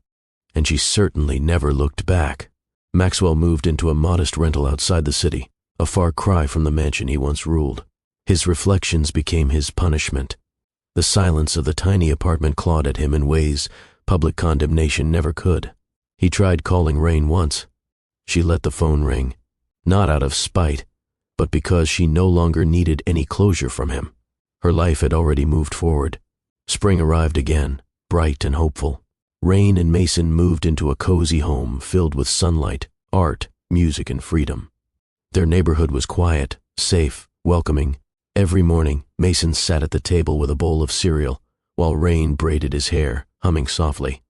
And she certainly never looked back. Maxwell moved into a modest rental outside the city, a far cry from the mansion he once ruled. His reflections became his punishment. The silence of the tiny apartment clawed at him in ways public condemnation never could. He tried calling Rain once. She let the phone ring, not out of spite, but because she no longer needed any closure from him. Her life had already moved forward. Spring arrived again, bright and hopeful. Rain and Mason moved into a cozy home filled with sunlight, art, music, and freedom. Their neighborhood was quiet, safe, welcoming. Every morning, Mason sat at the table with a bowl of cereal, while Rain braided his hair, humming softly.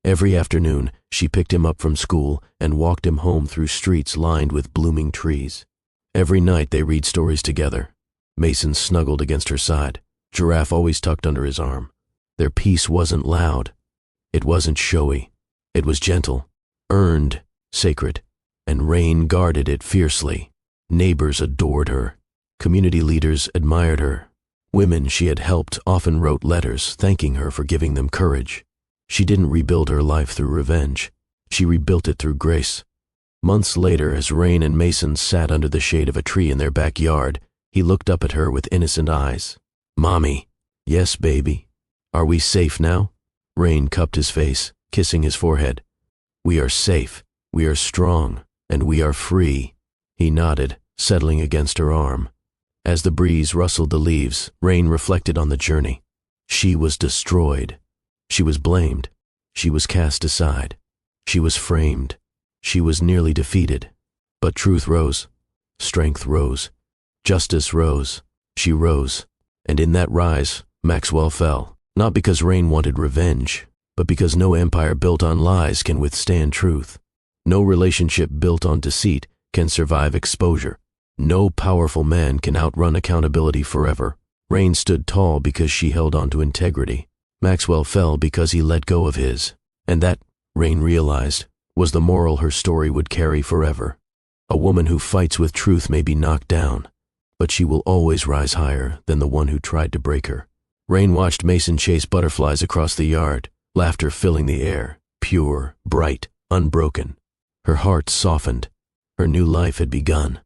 Every afternoon, she picked him up from school and walked him home through streets lined with blooming trees. Every night they read stories together. Mason snuggled against her side, Giraffe always tucked under his arm. Their peace wasn't loud. It wasn't showy. It was gentle, earned, sacred, and Rain guarded it fiercely. Neighbors adored her. Community leaders admired her. Women she had helped often wrote letters thanking her for giving them courage. She didn't rebuild her life through revenge. She rebuilt it through grace. Months later, as Rain and Mason sat under the shade of a tree in their backyard, he looked up at her with innocent eyes. Mommy. Yes, baby. Are we safe now? Rain cupped his face, kissing his forehead. We are safe, we are strong, and we are free. He nodded, settling against her arm. As the breeze rustled the leaves, Rain reflected on the journey. She was destroyed. She was blamed. She was cast aside. She was framed. She was nearly defeated. But truth rose. Strength rose. Justice rose. She rose. And in that rise, Maxwell fell. Not because Rain wanted revenge, but because no empire built on lies can withstand truth. No relationship built on deceit can survive exposure. No powerful man can outrun accountability forever. Rain stood tall because she held on to integrity. Maxwell fell because he let go of his. And that, Rain realized, was the moral her story would carry forever. A woman who fights with truth may be knocked down, but she will always rise higher than the one who tried to break her. Rain watched Mason chase butterflies across the yard, laughter filling the air, pure, bright, unbroken. Her heart softened. Her new life had begun.